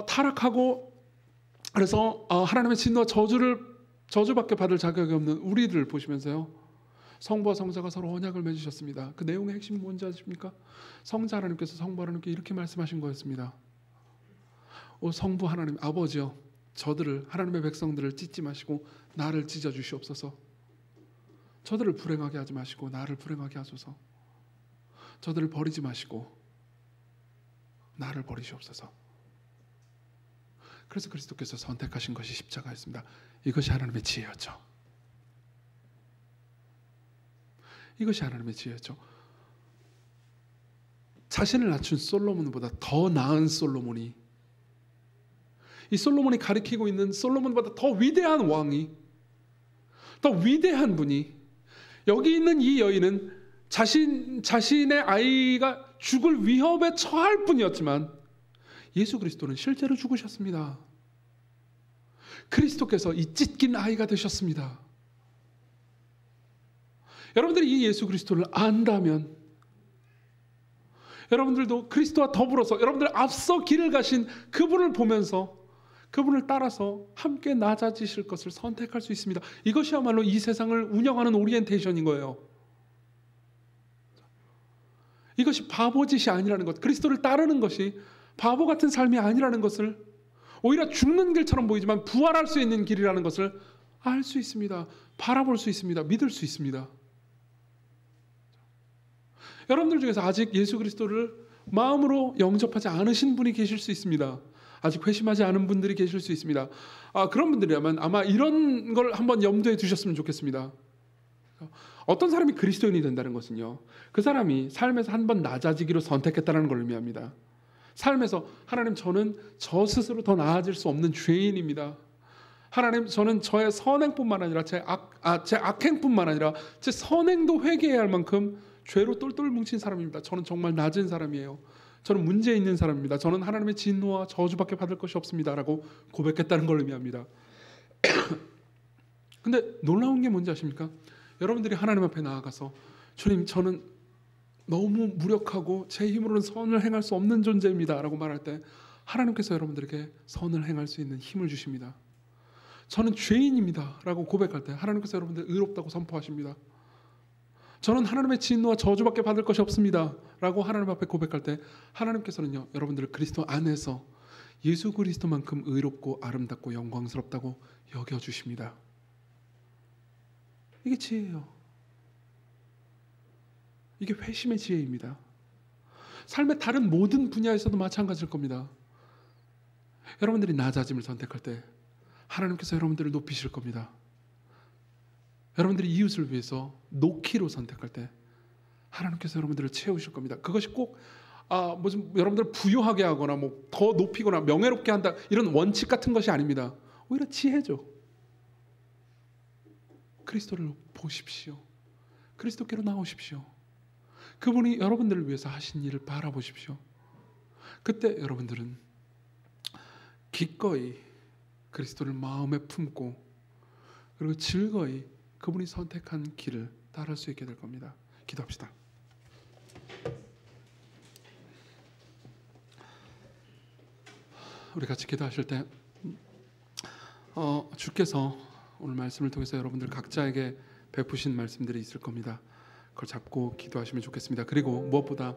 타락하고, 그래서 하나님의 진노와 저주밖에 받을 자격이 없는 우리들을 보시면서요, 성부와 성자가 서로 언약을 맺으셨습니다. 그 내용의 핵심이 뭔지 아십니까? 성자 하나님께서 성부 하나님께 이렇게 말씀하신 거였습니다. 오 성부 하나님, 아버지여, 저들을, 하나님의 백성들을 찢지 마시고 나를 찢어 주시옵소서. 저들을 불행하게 하지 마시고 나를 불행하게 하소서. 저들을 버리지 마시고 나를 버리시옵소서. 그래서 그리스도께서 선택하신 것이 십자가였습니다. 이것이 하나님의 지혜였죠. 이것이 하나님의 지혜였죠. 자신을 낮춘 솔로몬보다 더 나은 솔로몬이, 이 솔로몬이 가리키고 있는 솔로몬보다 더 위대한 왕이, 더 위대한 분이, 여기 있는 이 여인은 자신의 아이가 죽을 위협에 처할 뿐이었지만 예수 그리스도는 실제로 죽으셨습니다. 그리스도께서 이 찢긴 아이가 되셨습니다. 여러분들이 이 예수 그리스도를 안다면, 여러분들도 그리스도와 더불어서 여러분들 앞서 길을 가신 그분을 보면서 그분을 따라서 함께 낮아지실 것을 선택할 수 있습니다. 이것이야말로 이 세상을 운영하는 오리엔테이션인 거예요. 이것이 바보짓이 아니라는 것, 그리스도를 따르는 것이 바보 같은 삶이 아니라는 것을, 오히려 죽는 길처럼 보이지만 부활할 수 있는 길이라는 것을 알 수 있습니다. 바라볼 수 있습니다. 믿을 수 있습니다. 여러분들 중에서 아직 예수 그리스도를 마음으로 영접하지 않으신 분이 계실 수 있습니다. 아직 회심하지 않은 분들이 계실 수 있습니다. 그런 분들이라면 아마 이런 걸 한번 염두에 두셨으면 좋겠습니다. 어떤 사람이 그리스도인이 된다는 것은요, 그 사람이 삶에서 한번 낮아지기로 선택했다는 걸 의미합니다. 삶에서 하나님, 저는 저 스스로 더 나아질 수 없는 죄인입니다. 하나님, 저는 저의 선행뿐만 아니라 제 악행뿐만 아니라 제 선행도 회개해야 할 만큼 죄로 똘똘 뭉친 사람입니다. 저는 정말 낮은 사람이에요. 저는 문제 있는 사람입니다. 저는 하나님의 진노와 저주밖에 받을 것이 없습니다. 라고 고백했다는 걸 의미합니다. 근데 놀라운 게 뭔지 아십니까? 여러분들이 하나님 앞에 나아가서 주님, 저는 너무 무력하고 제 힘으로는 선을 행할 수 없는 존재입니다. 라고 말할 때 하나님께서 여러분들에게 선을 행할 수 있는 힘을 주십니다. 저는 죄인입니다. 라고 고백할 때 하나님께서 여러분들 의롭다고 선포하십니다. 저는 하나님의 진노와 저주밖에 받을 것이 없습니다. 라고 하나님 앞에 고백할 때 하나님께서는요, 여러분들을 그리스도 안에서 예수 그리스도만큼 의롭고 아름답고 영광스럽다고 여겨주십니다. 이게 지혜예요. 이게 회심의 지혜입니다. 삶의 다른 모든 분야에서도 마찬가지일 겁니다. 여러분들이 낮아짐을 선택할 때 하나님께서 여러분들을 높이실 겁니다. 여러분들이 이웃을 위해서 놓기로 선택할 때 하나님께서 여러분들을 채우실 겁니다. 그것이 꼭 무슨 여러분들을 부유하게 하거나 뭐 더 높이거나 명예롭게 한다, 이런 원칙 같은 것이 아닙니다. 오히려 지혜죠. 그리스도를 보십시오. 그리스도께로 나오십시오. 그분이 여러분들을 위해서 하신 일을 바라보십시오. 그때 여러분들은 기꺼이 그리스도를 마음에 품고, 그리고 즐거이 그분이 선택한 길을 따를 수 있게 될 겁니다. 기도합시다. 우리 같이 기도하실 때 주께서 오늘 말씀을 통해서 여러분들 각자에게 베푸신 말씀들이 있을 겁니다. 그걸 잡고 기도하시면 좋겠습니다. 그리고 무엇보다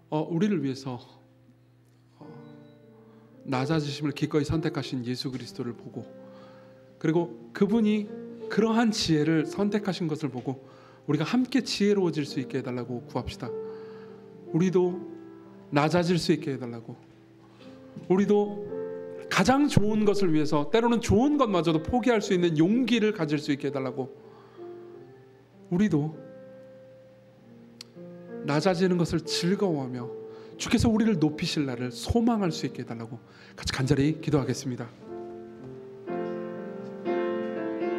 우리를 위해서 낮아지심을 기꺼이 선택하신 예수 그리스도를 보고, 그리고 그분이 그러한 지혜를 선택하신 것을 보고 우리가 함께 지혜로워질 수 있게 해달라고 구합시다. 우리도 낮아질 수 있게 해달라고, 우리도 가장 좋은 것을 위해서 때로는 좋은 것마저도 포기할 수 있는 용기를 가질 수 있게 해달라고, 우리도 낮아지는 것을 즐거워하며 주께서 우리를 높이실 날을 소망할 수 있게 해달라고 같이 간절히 기도하겠습니다.